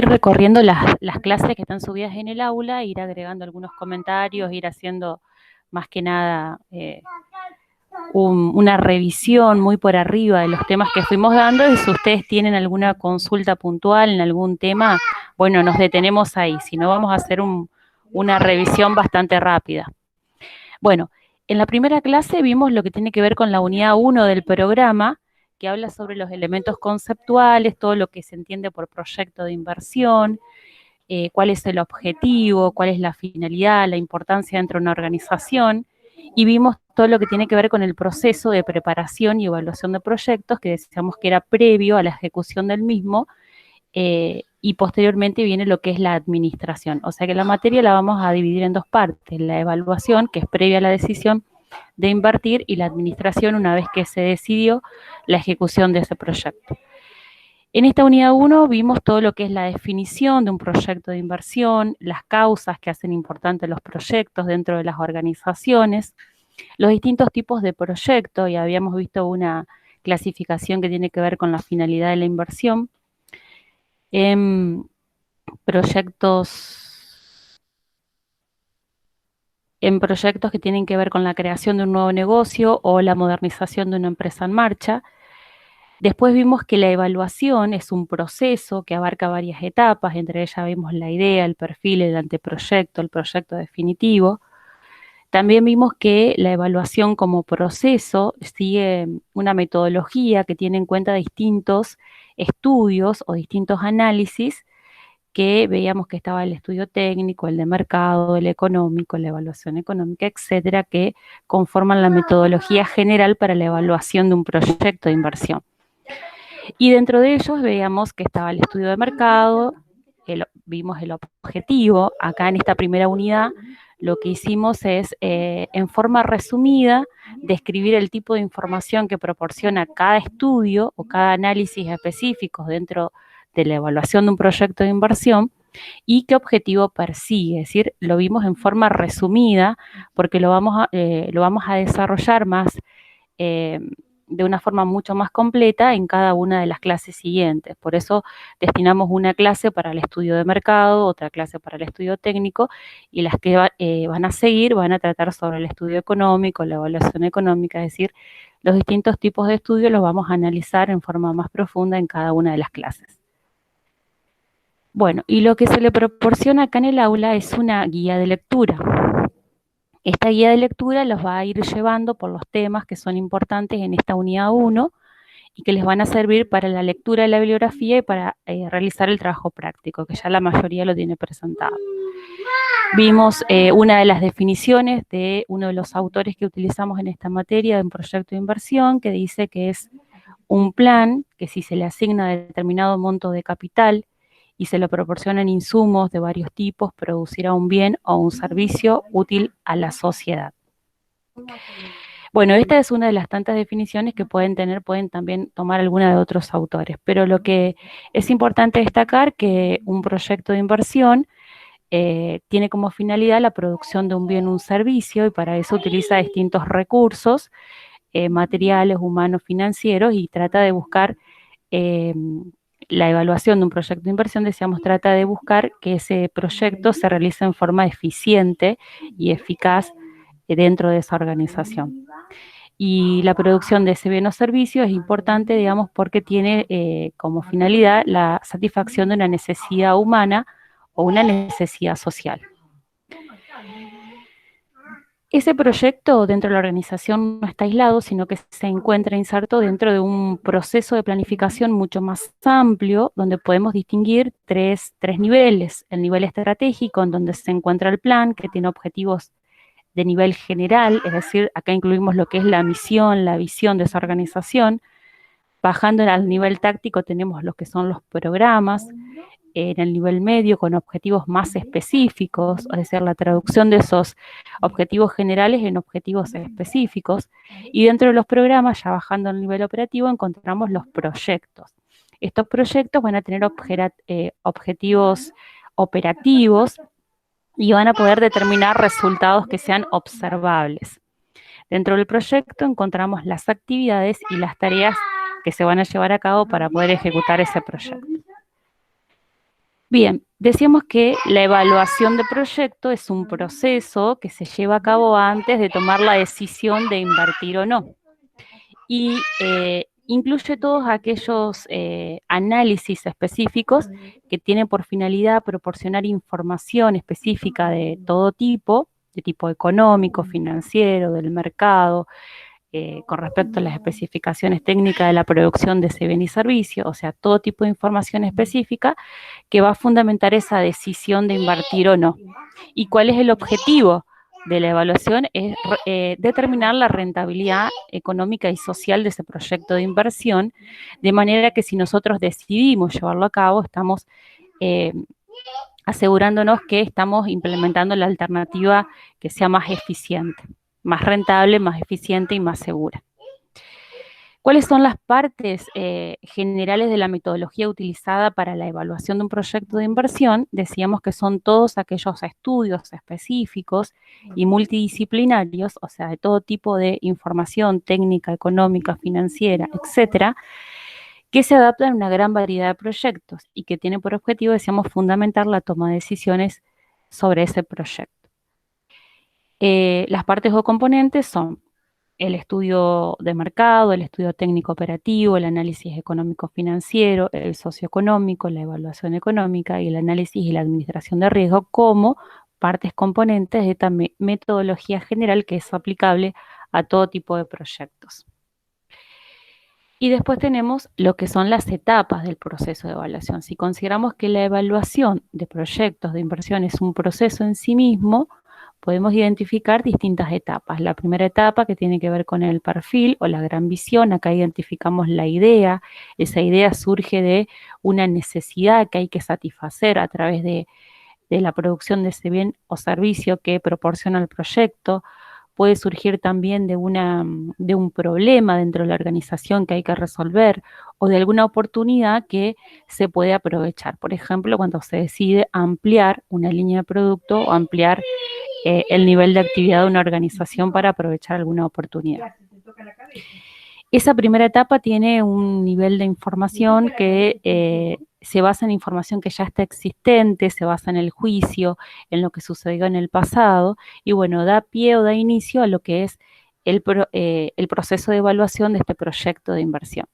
recorriendo las clases que están subidas en el aula, ir agregando algunos comentarios, ir haciendo más que nada una revisión muy por arriba de los temas que fuimos dando, y si ustedes tienen alguna consulta puntual en algún tema, bueno, nos detenemos ahí, si no vamos a hacer una revisión bastante rápida. Bueno, en la primera clase vimos lo que tiene que ver con la unidad 1 del programa, que habla sobre los elementos conceptuales, todo lo que se entiende por proyecto de inversión, cuál es el objetivo, cuál es la finalidad, la importancia dentro de una organización, y vimos todo lo que tiene que ver con el proceso de preparación y evaluación de proyectos, que decíamos que era previo a la ejecución del mismo, y posteriormente viene lo que es la administración. O sea que la materia la vamos a dividir en dos partes: la evaluación, que es previa a la decisión de invertir, y la administración, una vez que se decidió la ejecución de ese proyecto. En esta unidad 1 vimos todo lo que es la definición de un proyecto de inversión, las causas que hacen importantes los proyectos dentro de las organizaciones, los distintos tipos de proyectos, y habíamos visto una clasificación que tiene que ver con la finalidad de la inversión, en proyectos que tienen que ver con la creación de un nuevo negocio o la modernización de una empresa en marcha. Después vimos que la evaluación es un proceso que abarca varias etapas, entre ellas vimos la idea, el perfil, el anteproyecto, el proyecto definitivo. También vimos que la evaluación como proceso sigue una metodología que tiene en cuenta distintos estudios o distintos análisis, que veíamos que estaba el estudio técnico, el de mercado, el económico, la evaluación económica, etcétera, que conforman la metodología general para la evaluación de un proyecto de inversión. Y dentro de ellos veíamos que estaba el estudio de mercado, vimos el objetivo. Acá en esta primera unidad lo que hicimos es, en forma resumida, describir el tipo de información que proporciona cada estudio o cada análisis específico dentro de la evaluación de un proyecto de inversión y qué objetivo persigue. Es decir, lo vimos en forma resumida porque lo vamos a desarrollar más de una forma mucho más completa en cada una de las clases siguientes. Por eso destinamos una clase para el estudio de mercado, otra clase para el estudio técnico, y las que van a seguir van a tratar sobre el estudio económico, la evaluación económica, es decir, los distintos tipos de estudios los vamos a analizar en forma más profunda en cada una de las clases. Bueno, y lo que se le proporciona acá en el aula es una guía de lectura. Esta guía de lectura los va a ir llevando por los temas que son importantes en esta unidad 1 y que les van a servir para la lectura de la bibliografía y para realizar el trabajo práctico, que ya la mayoría lo tiene presentado. Vimos una de las definiciones de uno de los autores que utilizamos en esta materia de un proyecto de inversión, que dice que es un plan que, si se le asigna determinado monto de capital y se lo proporcionan insumos de varios tipos, producirá un bien o un servicio útil a la sociedad. Bueno, esta es una de las tantas definiciones que pueden también tomar alguna de otros autores, pero lo que es importante destacar que un proyecto de inversión tiene como finalidad la producción de un bien o un servicio, y para eso utiliza distintos recursos materiales, humanos, financieros, y trata de buscar la evaluación de un proyecto de inversión, decíamos, trata de buscar que ese proyecto se realice en forma eficiente y eficaz dentro de esa organización. Y la producción de ese bien o servicio es importante, digamos, porque tiene como finalidad la satisfacción de una necesidad humana o una necesidad social. Ese proyecto dentro de la organización no está aislado, sino que se encuentra inserto dentro de un proceso de planificación mucho más amplio, donde podemos distinguir tres niveles. El nivel estratégico, en donde se encuentra el plan, que tiene objetivos de nivel general, es decir, acá incluimos lo que es la misión, la visión de esa organización. Bajando al nivel táctico tenemos lo que son los programas. En el nivel medio, con objetivos más específicos, es decir, la traducción de esos objetivos generales en objetivos específicos. Y dentro de los programas, ya bajando al nivel operativo, encontramos los proyectos. Estos proyectos van a tener objetivos operativos y van a poder determinar resultados que sean observables. Dentro del proyecto encontramos las actividades y las tareas que se van a llevar a cabo para poder ejecutar ese proyecto. Bien, decíamos que la evaluación de proyecto es un proceso que se lleva a cabo antes de tomar la decisión de invertir o no. Y incluye todos aquellos análisis específicos que tienen por finalidad proporcionar información específica de todo tipo, de tipo económico, financiero, del mercado, con respecto a las especificaciones técnicas de la producción de ese bien y servicio, o sea, todo tipo de información específica que va a fundamentar esa decisión de invertir o no. ¿Y cuál es el objetivo de la evaluación? Es determinar la rentabilidad económica y social de ese proyecto de inversión, de manera que si nosotros decidimos llevarlo a cabo, estamos eh, asegurándonos que estamos implementando la alternativa que sea más eficiente, más rentable, más eficiente y más segura. ¿Cuáles son las partes generales de la metodología utilizada para la evaluación de un proyecto de inversión? Decíamos que son todos aquellos estudios específicos y multidisciplinarios, o sea, de todo tipo de información técnica, económica, financiera, etcétera, que se adaptan a una gran variedad de proyectos y que tienen por objetivo, decíamos, fundamentar la toma de decisiones sobre ese proyecto. Las partes o componentes son el estudio de mercado, el estudio técnico operativo, el análisis económico financiero, el socioeconómico, la evaluación económica y el análisis y la administración de riesgo como partes componentes de esta metodología general que es aplicable a todo tipo de proyectos. Y después tenemos lo que son las etapas del proceso de evaluación. Si consideramos que la evaluación de proyectos de inversión es un proceso en sí mismo, podemos identificar distintas etapas. La primera etapa que tiene que ver con el perfil o la gran visión, acá identificamos la idea, esa idea surge de una necesidad que hay que satisfacer a través de la producción de ese bien o servicio que proporciona el proyecto, puede surgir también de un problema dentro de la organización que hay que resolver o de alguna oportunidad que se puede aprovechar. Por ejemplo, cuando se decide ampliar una línea de producto o ampliar el nivel de actividad de una organización para aprovechar alguna oportunidad. Esa primera etapa tiene un nivel de información que se basa en información que ya está existente, se basa en el juicio, en lo que sucedió en el pasado, y bueno, da pie o da inicio a lo que es el proceso de evaluación de este proyecto de inversión.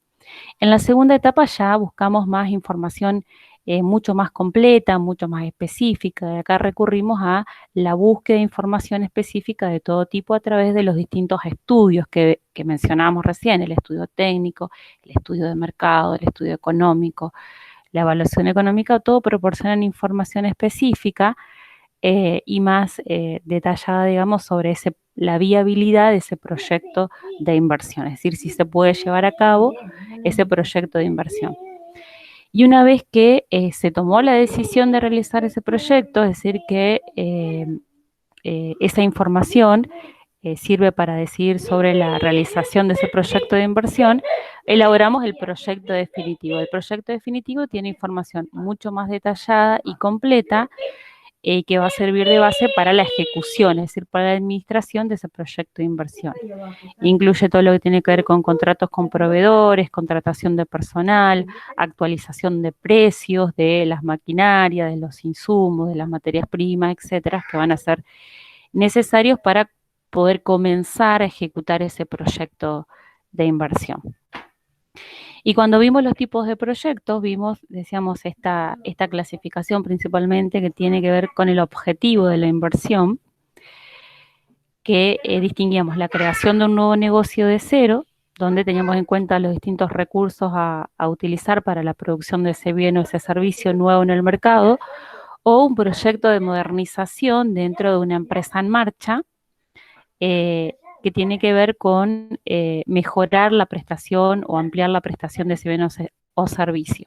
En la segunda etapa ya buscamos más información mucho más completa, mucho más específica. De acá recurrimos a la búsqueda de información específica de todo tipo a través de los distintos estudios que mencionábamos recién, el estudio técnico, el estudio de mercado, el estudio económico, la evaluación económica, todo proporcionan información específica y más detallada, digamos, sobre la viabilidad de ese proyecto de inversión, es decir, si se puede llevar a cabo ese proyecto de inversión. Y una vez que se tomó la decisión de realizar ese proyecto, es decir, que esa información sirve para decidir sobre la realización de ese proyecto de inversión, elaboramos el proyecto definitivo. El proyecto definitivo tiene información mucho más detallada y completa que va a servir de base para la ejecución, es decir, para la administración de ese proyecto de inversión. Incluye todo lo que tiene que ver con contratos con proveedores, contratación de personal, actualización de precios de las maquinarias, de los insumos, de las materias primas, etcétera, que van a ser necesarios para poder comenzar a ejecutar ese proyecto de inversión. Y cuando vimos los tipos de proyectos, vimos, decíamos, esta clasificación principalmente que tiene que ver con el objetivo de la inversión, que distinguíamos la creación de un nuevo negocio de cero, donde teníamos en cuenta los distintos recursos a utilizar para la producción de ese bien o ese servicio nuevo en el mercado, o un proyecto de modernización dentro de una empresa en marcha, que tiene que ver con mejorar la prestación o ampliar la prestación de ese bien o servicio.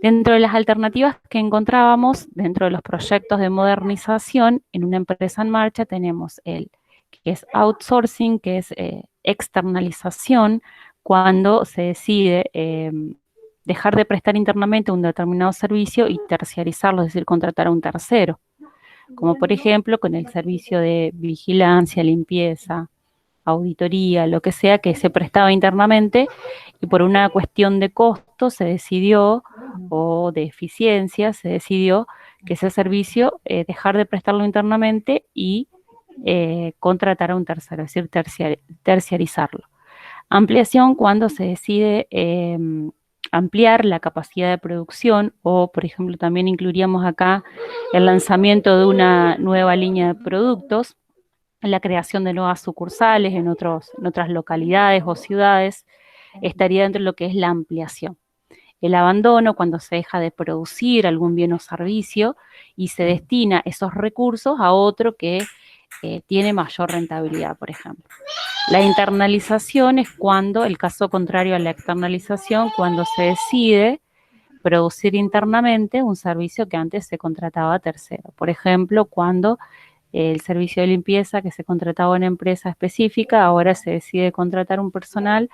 Dentro de las alternativas que encontrábamos dentro de los proyectos de modernización en una empresa en marcha tenemos el que es outsourcing, que es externalización, cuando se decide dejar de prestar internamente un determinado servicio y terciarizarlo, es decir, contratar a un tercero, como por ejemplo con el servicio de vigilancia, limpieza, auditoría, lo que sea que se prestaba internamente y por una cuestión de costo se decidió o de eficiencia, se decidió que ese servicio dejar de prestarlo internamente y contratar a un tercero, es decir, terciarizarlo. Ampliación cuando se decide ampliar la capacidad de producción o, por ejemplo, también incluiríamos acá el lanzamiento de una nueva línea de productos, la creación de nuevas sucursales en otras localidades o ciudades, estaría dentro de lo que es la ampliación. El abandono, cuando se deja de producir algún bien o servicio y se destina esos recursos a otro que tiene mayor rentabilidad, por ejemplo. La internalización es cuando, el caso contrario a la externalización, cuando se decide producir internamente un servicio que antes se contrataba a tercero. Por ejemplo, cuando el servicio de limpieza que se contrataba en una empresa específica, ahora se decide contratar un personal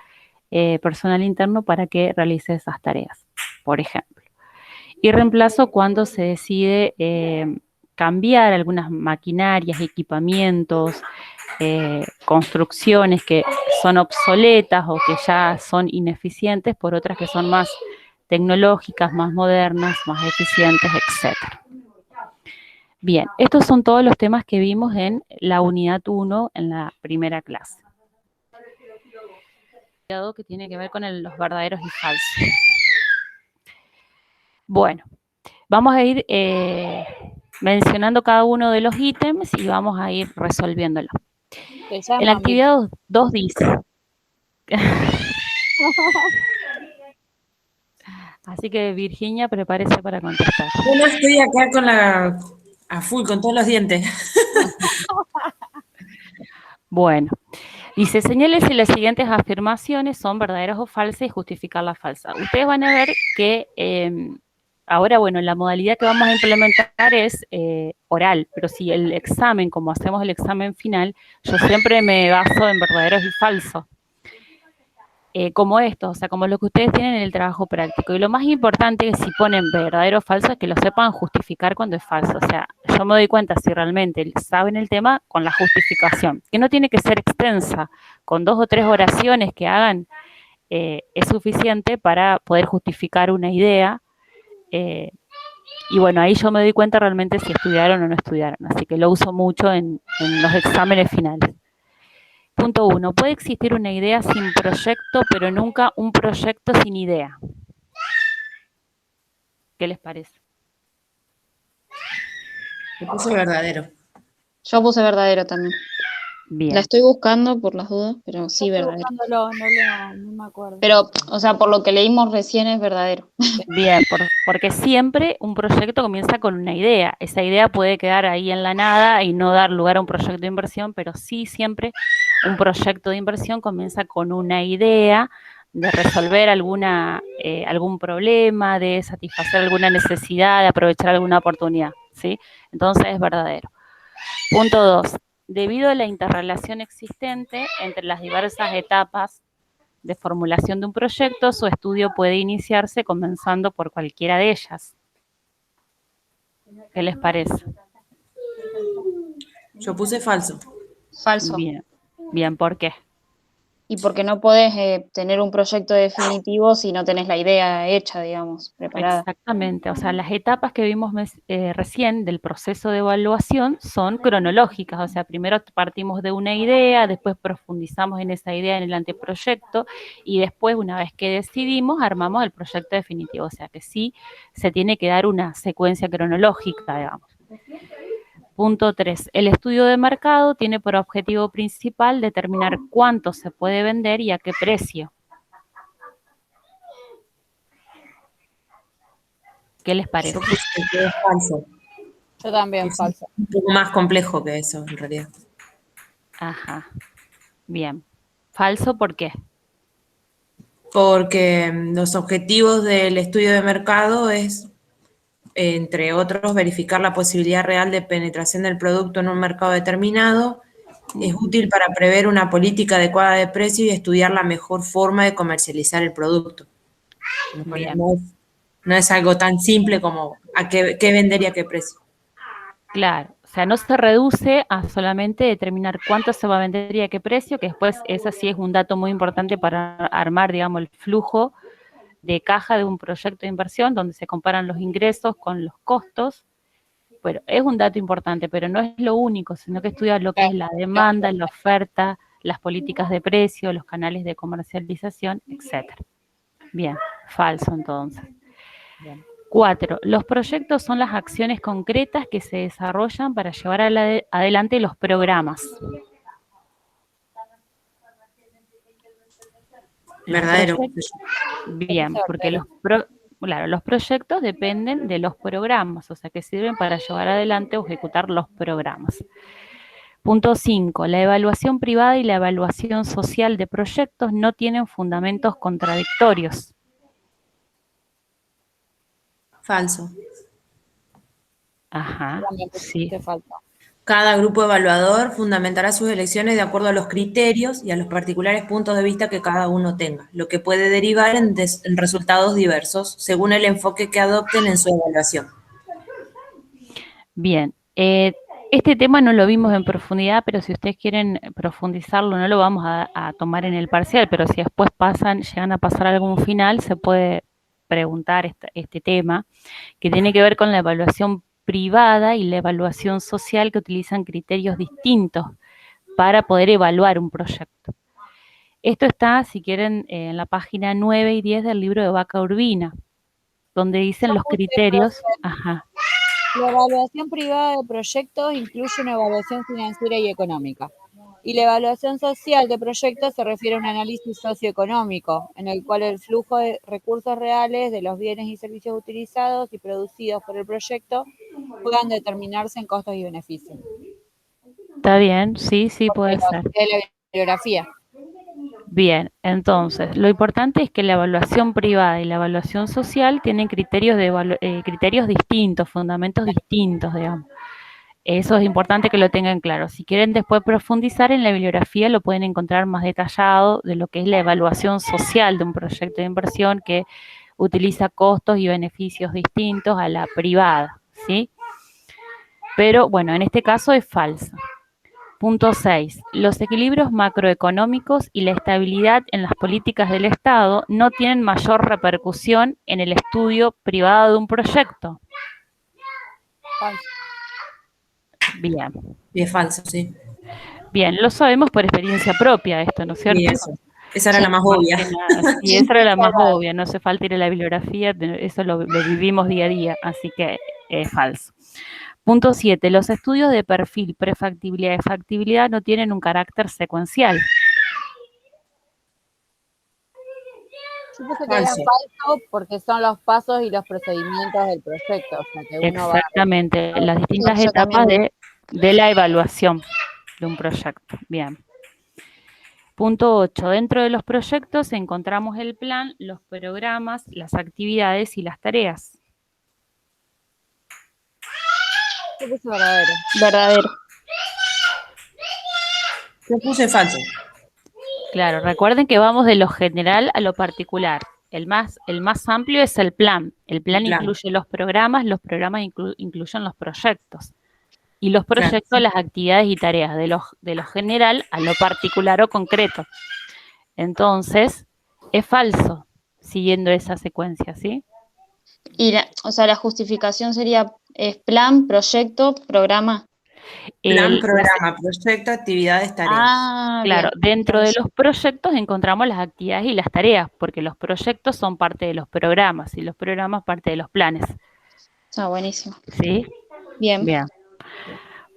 interno para que realice esas tareas, por ejemplo. Y reemplazo cuando se decide cambiar algunas maquinarias, equipamientos, construcciones que son obsoletas o que ya son ineficientes por otras que son más tecnológicas, más modernas, más eficientes, etc. Bien, estos son todos los temas que vimos en la unidad 1 en la primera clase. Que tiene que ver con los verdaderos y falsos. Bueno, vamos a ir mencionando cada uno de los ítems y vamos a ir resolviéndolo. En la actividad 2 dice. Así que Virginia, prepárese para contestar. Yo estoy acá a full, con todos los dientes. Bueno, dice, señale si las siguientes afirmaciones son verdaderas o falsas y justificar la falsa. Ustedes van a ver que ahora, bueno, la modalidad que vamos a implementar es oral, pero si el examen, como hacemos el examen final, yo siempre me baso en verdaderos y falsos. Como esto, o sea, como lo que ustedes tienen en el trabajo práctico. Y lo más importante es si ponen verdadero o falso es que lo sepan justificar cuando es falso. O sea, yo me doy cuenta si realmente saben el tema con la justificación, que no tiene que ser extensa, con 2 o 3 oraciones que hagan es suficiente para poder justificar una idea. Y bueno, ahí yo me doy cuenta realmente si estudiaron o no estudiaron. Así que lo uso mucho en los exámenes finales. Punto 1. Puede existir una idea sin proyecto, pero nunca un proyecto sin idea. ¿Qué les parece? Yo puse verdadero. Yo puse verdadero también. Bien. La estoy buscando por las dudas, pero sí, verdadero. No me acuerdo. Pero, o sea, por lo que leímos recién es verdadero. Bien, porque siempre un proyecto comienza con una idea. Esa idea puede quedar ahí en la nada y no dar lugar a un proyecto de inversión, pero sí siempre un proyecto de inversión comienza con una idea de resolver algún problema, de satisfacer alguna necesidad, de aprovechar alguna oportunidad, ¿sí? Entonces es verdadero. Punto 2. Debido a la interrelación existente entre las diversas etapas de formulación de un proyecto, su estudio puede iniciarse comenzando por cualquiera de ellas. ¿Qué les parece? Yo puse falso. Falso. Bien, ¿por qué? Y porque no podés tener un proyecto definitivo si no tenés la idea hecha, digamos, preparada. Exactamente, o sea, las etapas que vimos recién del proceso de evaluación son cronológicas, o sea, primero partimos de una idea, después profundizamos en esa idea en el anteproyecto y después, una vez que decidimos, armamos el proyecto definitivo, o sea que sí se tiene que dar una secuencia cronológica, digamos. Punto 3. El estudio de mercado tiene por objetivo principal determinar cuánto se puede vender y a qué precio. ¿Qué les parece? Yo puse que es falso. Yo también, falso. Un poco más complejo que eso, en realidad. Ajá. Bien. ¿Falso por qué? Porque los objetivos del estudio de mercado es, entre otros, verificar la posibilidad real de penetración del producto en un mercado determinado. Es útil para prever una política adecuada de precio y estudiar la mejor forma de comercializar el producto. Bien. No es algo tan simple como a qué vender y a qué precio. Claro, o sea, no se reduce a solamente determinar cuánto se va a vender y a qué precio, que después ese sí es un dato muy importante para armar, digamos, el flujo de caja de un proyecto de inversión donde se comparan los ingresos con los costos. Pero es un dato importante, pero no es lo único, sino que estudia lo que es la demanda, la oferta, las políticas de precio, los canales de comercialización, etc. Bien, falso entonces. Bien. 4. Los proyectos son las acciones concretas que se desarrollan para llevar adelante los programas. Verdadero. Bien, porque los proyectos dependen de los programas, o sea que sirven para llevar adelante o ejecutar los programas. Punto 5. La evaluación privada y la evaluación social de proyectos no tienen fundamentos contradictorios. Falso. Ajá, También sí. te falta. Cada grupo evaluador fundamentará sus elecciones de acuerdo a los criterios y a los particulares puntos de vista que cada uno tenga, lo que puede derivar en resultados diversos según el enfoque que adopten en su evaluación. Bien, este tema no lo vimos en profundidad, pero si ustedes quieren profundizarlo, no lo vamos a tomar en el parcial, pero si después llegan a pasar algún final, se puede preguntar este tema, que tiene que ver con la evaluación privada y la evaluación social, que utilizan criterios distintos para poder evaluar un proyecto. Esto está, si quieren, en la página 9 y 10 del libro de Vaca Urbina, donde dicen los criterios. Ajá. La evaluación privada de proyectos incluye una evaluación financiera y económica. Y la evaluación social de proyectos se refiere a un análisis socioeconómico, en el cual el flujo de recursos reales de los bienes y servicios utilizados y producidos por el proyecto puedan determinarse en costos y beneficios. Está bien, sí, puede ser. Es la bibliografía. Bien, entonces, lo importante es que la evaluación privada y la evaluación social tienen criterios distintos, fundamentos distintos, digamos. Eso es importante que lo tengan claro. Si quieren después profundizar en la bibliografía, lo pueden encontrar más detallado de lo que es la evaluación social de un proyecto de inversión que utiliza costos y beneficios distintos a la privada, ¿sí? Pero, bueno, en este caso es falso. Punto 6. Los equilibrios macroeconómicos y la estabilidad en las políticas del Estado no tienen mayor repercusión en el estudio privado de un proyecto. Falso. Bien. Y es falso, sí. Bien, lo sabemos por experiencia propia esto, ¿no es cierto? Y eso. Esa era la más obvia. Sí, esa era la más obvia, no hace falta ir a la bibliografía, eso lo vivimos día a día, así que es falso. Punto 7. Los estudios de perfil, prefactibilidad y factibilidad no tienen un carácter secuencial. Yo puse que era falso porque son los pasos y los procedimientos del proyecto. O sea, que uno exactamente, las distintas etapas de la evaluación de un proyecto. Bien. Punto 8. Dentro de los proyectos encontramos el plan, los programas, las actividades y las tareas. Yo puse verdadero. Verdadero. Yo puse falso. Claro, recuerden que vamos de lo general a lo particular. El más amplio es el plan. El plan incluye los programas incluyen los proyectos. Y los proyectos, las actividades y tareas, de lo general a lo particular o concreto. Entonces, es falso, siguiendo esa secuencia, ¿sí? Y la justificación sería plan, proyecto, programa. Plan, programa, proyecto, actividades, tareas. Ah, claro, bien. Dentro de los proyectos encontramos las actividades y las tareas, porque los proyectos son parte de los programas y los programas parte de los planes. Ah, buenísimo. ¿Sí? Bien.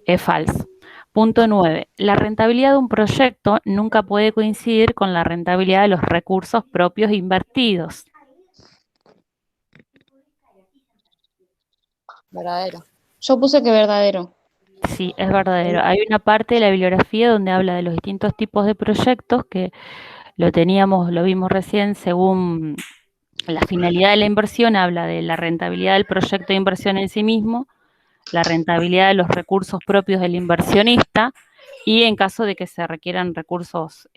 Es falso. Punto 9. La rentabilidad de un proyecto nunca puede coincidir con la rentabilidad de los recursos propios invertidos. Verdadero. Yo puse que verdadero. Sí, es verdadero. Hay una parte de la bibliografía donde habla de los distintos tipos de proyectos que lo vimos recién según la finalidad de la inversión, habla de la rentabilidad del proyecto de inversión en sí mismo, la rentabilidad de los recursos propios del inversionista y en caso de que se requieran recursos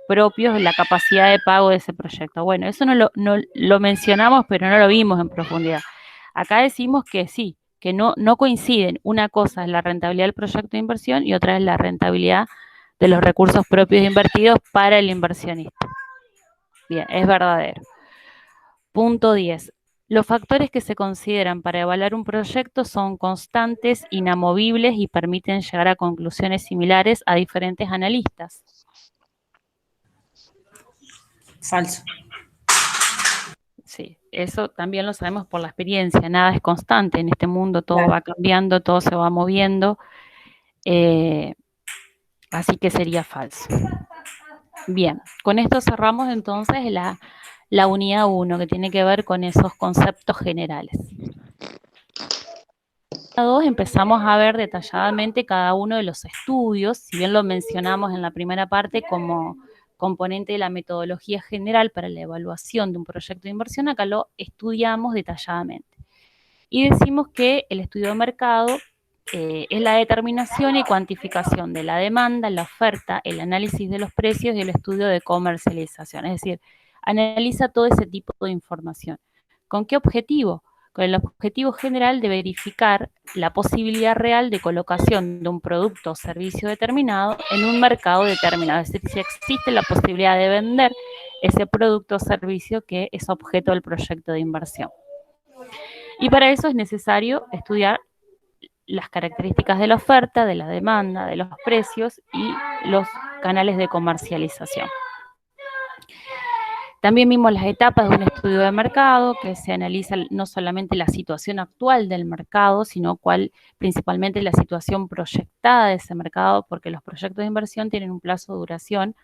propios, la capacidad de pago de ese proyecto. Bueno, eso no lo mencionamos, pero no lo vimos en profundidad. Acá decimos que sí, que no coinciden. Una cosa es la rentabilidad del proyecto de inversión y otra es la rentabilidad de los recursos propios invertidos para el inversionista. Bien, es verdadero. Punto 10. Los factores que se consideran para evaluar un proyecto son constantes, inamovibles y permiten llegar a conclusiones similares a diferentes analistas. Falso. Sí, eso también lo sabemos por la experiencia, nada es constante en este mundo, todo Claro. va cambiando, todo se va moviendo, así que sería falso. Bien, con esto cerramos entonces la unidad 1, que tiene que ver con esos conceptos generales. En la 2 empezamos a ver detalladamente cada uno de los estudios, si bien lo mencionamos en la primera parte como componente de la metodología general para la evaluación de un proyecto de inversión, acá lo estudiamos detalladamente. Y decimos que el estudio de mercado es la determinación y cuantificación de la demanda, la oferta, el análisis de los precios y el estudio de comercialización. Es decir, analiza todo ese tipo de información. ¿Con qué objetivo? Con el objetivo general de verificar la posibilidad real de colocación de un producto o servicio determinado en un mercado determinado. Es decir, si existe la posibilidad de vender ese producto o servicio que es objeto del proyecto de inversión. Y para eso es necesario estudiar las características de la oferta, de la demanda, de los precios y los canales de comercialización. También vimos las etapas de un estudio de mercado, que se analiza no solamente la situación actual del mercado, sino principalmente la situación proyectada de ese mercado, porque los proyectos de inversión tienen un plazo de duración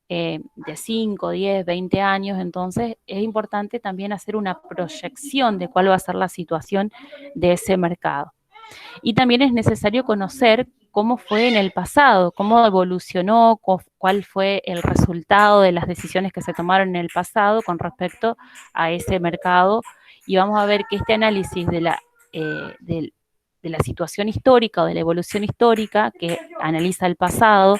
de 5, 10, 20 años, entonces es importante también hacer una proyección de cuál va a ser la situación de ese mercado. Y también es necesario conocer cómo fue en el pasado, cómo evolucionó, cuál fue el resultado de las decisiones que se tomaron en el pasado con respecto a ese mercado. Y vamos a ver que este análisis de la situación histórica o de la evolución histórica, que analiza el pasado,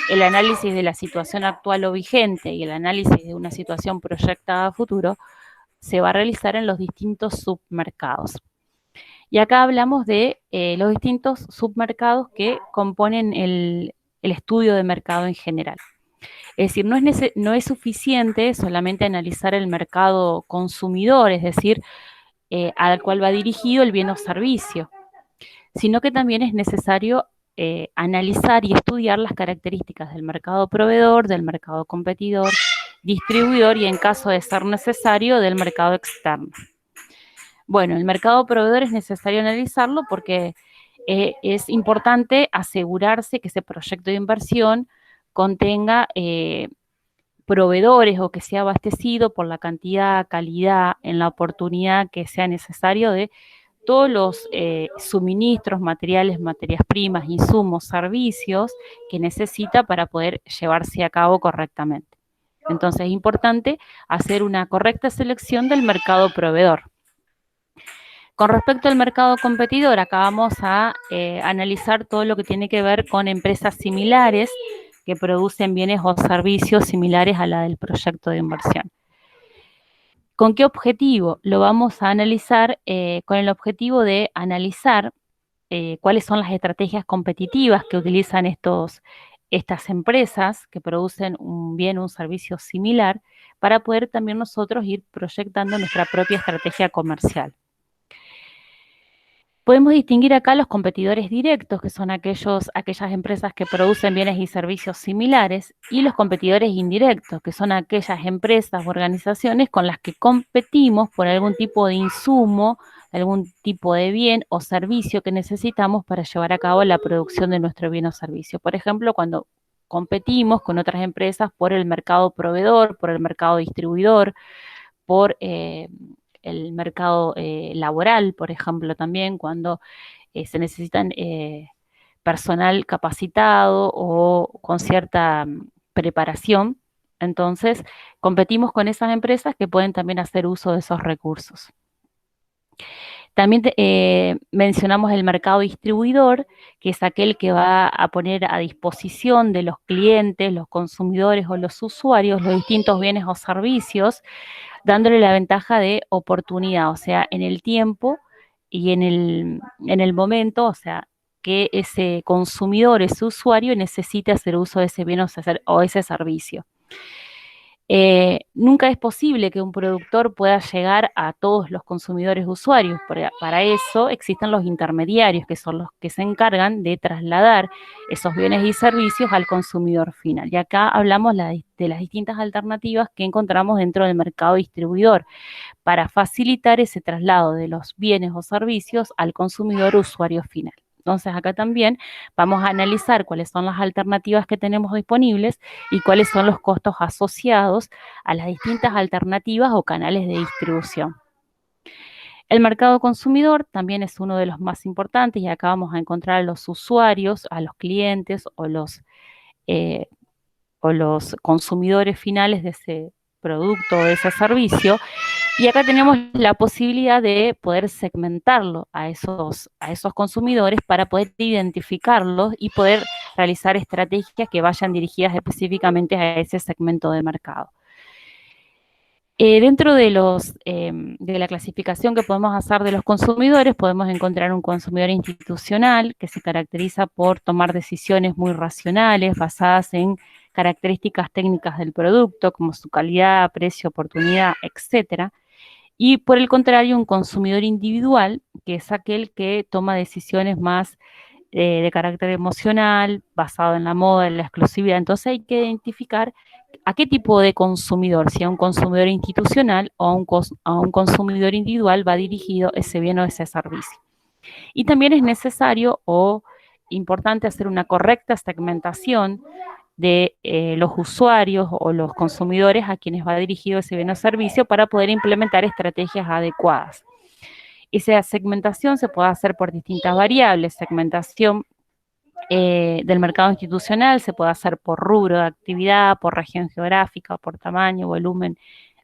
el análisis de la situación actual o vigente y el análisis de una situación proyectada a futuro, se va a realizar en los distintos submercados. Y acá hablamos de los distintos submercados que componen el estudio de mercado en general. Es decir, no es suficiente solamente analizar el mercado consumidor, es decir, al cual va dirigido el bien o servicio, sino que también es necesario analizar y estudiar las características del mercado proveedor, del mercado competidor, distribuidor y, en caso de ser necesario, del mercado externo. Bueno, el mercado proveedor es necesario analizarlo porque es importante asegurarse que ese proyecto de inversión contenga proveedores o que sea abastecido por la cantidad, calidad, en la oportunidad que sea necesario de todos los suministros, materiales, materias primas, insumos, servicios que necesita para poder llevarse a cabo correctamente. Entonces es importante hacer una correcta selección del mercado proveedor. Con respecto al mercado competidor, acá vamos a analizar todo lo que tiene que ver con empresas similares que producen bienes o servicios similares a la del proyecto de inversión. ¿Con qué objetivo? Lo vamos a analizar con el objetivo de analizar cuáles son las estrategias competitivas que utilizan estas empresas que producen un bien o un servicio similar para poder también nosotros ir proyectando nuestra propia estrategia comercial. Podemos distinguir acá los competidores directos, que son aquellas empresas que producen bienes y servicios similares, y los competidores indirectos, que son aquellas empresas o organizaciones con las que competimos por algún tipo de insumo, algún tipo de bien o servicio que necesitamos para llevar a cabo la producción de nuestro bien o servicio. Por ejemplo, cuando competimos con otras empresas por el mercado proveedor, por el mercado distribuidor, por el mercado laboral, por ejemplo, también cuando se necesitan personal capacitado o con cierta preparación. Entonces, competimos con esas empresas que pueden también hacer uso de esos recursos. También mencionamos el mercado distribuidor, que es aquel que va a poner a disposición de los clientes, los consumidores o los usuarios los distintos bienes o servicios, dándole la ventaja de oportunidad, o sea, en el tiempo y en el momento, o sea, que ese consumidor, ese usuario necesite hacer uso de ese bien o ese servicio. Nunca es posible que un productor pueda llegar a todos los consumidores usuarios. Para eso existen los intermediarios, que son los que se encargan de trasladar esos bienes y servicios al consumidor final. Y acá hablamos de las distintas alternativas que encontramos dentro del mercado distribuidor para facilitar ese traslado de los bienes o servicios al consumidor usuario final. Entonces, acá también vamos a analizar cuáles son las alternativas que tenemos disponibles y cuáles son los costos asociados a las distintas alternativas o canales de distribución. El mercado consumidor también es uno de los más importantes y acá vamos a encontrar a los usuarios, a los clientes o los consumidores finales de ese producto o de ese servicio. Y acá tenemos la posibilidad de poder segmentarlo a esos consumidores para poder identificarlos y poder realizar estrategias que vayan dirigidas específicamente a ese segmento de mercado. Dentro de la clasificación que podemos hacer de los consumidores, podemos encontrar un consumidor institucional que se caracteriza por tomar decisiones muy racionales, basadas en características técnicas del producto, como su calidad, precio, oportunidad, etcétera. Y por el contrario, un consumidor individual, que es aquel que toma decisiones más de carácter emocional, basado en la moda, en la exclusividad. Entonces hay que identificar a qué tipo de consumidor, si a un consumidor institucional o a un consumidor individual va dirigido ese bien o ese servicio. Y también es necesario o importante hacer una correcta segmentación de los usuarios o los consumidores a quienes va dirigido ese bien o servicio para poder implementar estrategias adecuadas. Esa segmentación se puede hacer por distintas variables. Segmentación del mercado institucional se puede hacer por rubro de actividad, por región geográfica, por tamaño, volumen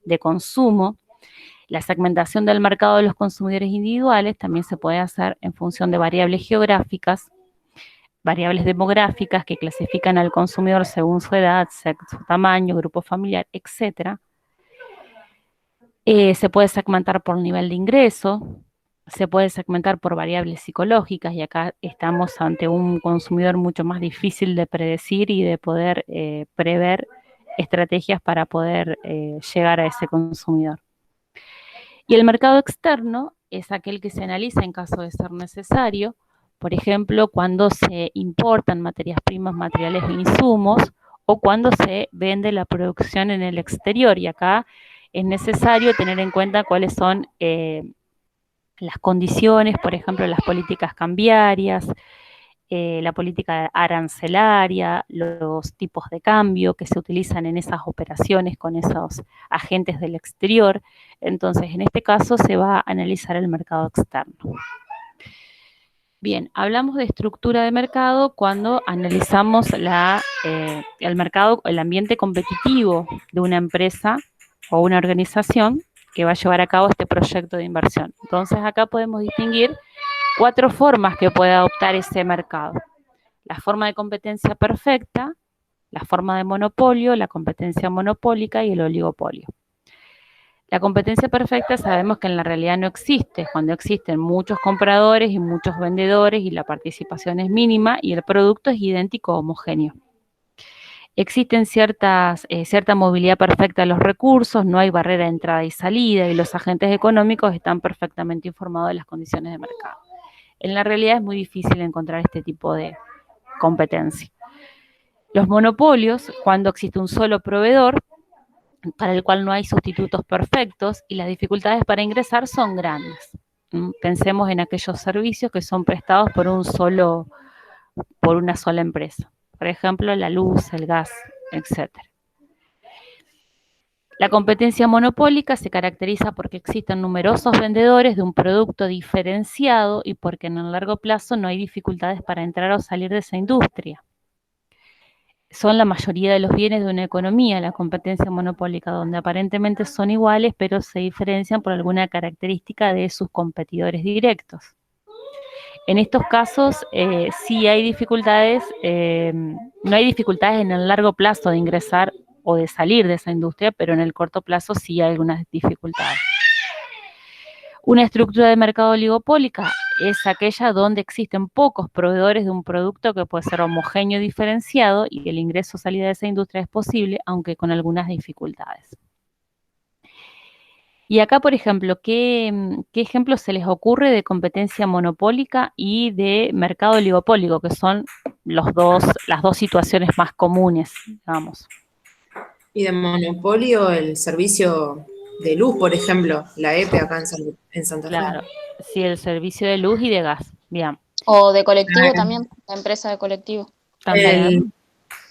de consumo. La segmentación del mercado de los consumidores individuales también se puede hacer en función de variables geográficas, variables demográficas que clasifican al consumidor según su edad, sexo, tamaño, grupo familiar, etc. Se puede segmentar por nivel de ingreso, se puede segmentar por variables psicológicas y acá estamos ante un consumidor mucho más difícil de predecir y de poder prever estrategias para poder llegar a ese consumidor. Y el mercado externo es aquel que se analiza en caso de ser necesario, por ejemplo, cuando se importan materias primas, materiales e insumos, o cuando se vende la producción en el exterior. Y acá es necesario tener en cuenta cuáles son las condiciones, por ejemplo, las políticas cambiarias, la política arancelaria, los tipos de cambio que se utilizan en esas operaciones con esos agentes del exterior. Entonces, en este caso se va a analizar el mercado externo. Bien, hablamos de estructura de mercado cuando analizamos el mercado, el ambiente competitivo de una empresa o una organización que va a llevar a cabo este proyecto de inversión. Entonces, acá podemos distinguir 4 formas que puede adoptar ese mercado. La forma de competencia perfecta, la forma de monopolio, la competencia monopólica y el oligopolio. La competencia perfecta sabemos que en la realidad no existe, cuando existen muchos compradores y muchos vendedores y la participación es mínima y el producto es idéntico o homogéneo. Existen cierta movilidad perfecta de los recursos, no hay barrera de entrada y salida y los agentes económicos están perfectamente informados de las condiciones de mercado. En la realidad es muy difícil encontrar este tipo de competencia. Los monopolios, cuando existe un solo proveedor, para el cual no hay sustitutos perfectos y las dificultades para ingresar son grandes. Pensemos en aquellos servicios que son prestados por una sola empresa. Por ejemplo, la luz, el gas, etc. La competencia monopólica se caracteriza porque existen numerosos vendedores de un producto diferenciado y porque en el largo plazo no hay dificultades para entrar o salir de esa industria. Son la mayoría de los bienes de una economía, la competencia monopólica, donde aparentemente son iguales, pero se diferencian por alguna característica de sus competidores directos. En estos casos, sí hay dificultades, no hay dificultades en el largo plazo de ingresar o de salir de esa industria, pero en el corto plazo sí hay algunas dificultades. Una estructura de mercado oligopólica es aquella donde existen pocos proveedores de un producto que puede ser homogéneo y diferenciado y el ingreso o salida de esa industria es posible, aunque con algunas dificultades. Y acá, por ejemplo, ¿qué ejemplo se les ocurre de competencia monopólica y de mercado oligopólico, que son las dos situaciones más comunes, digamos? Y de monopolio, el servicio de luz, por ejemplo, la EPE acá en Santa Fe. Claro, sí, el servicio de luz y de gas, bien. O de colectivo también, la empresa de colectivo. También,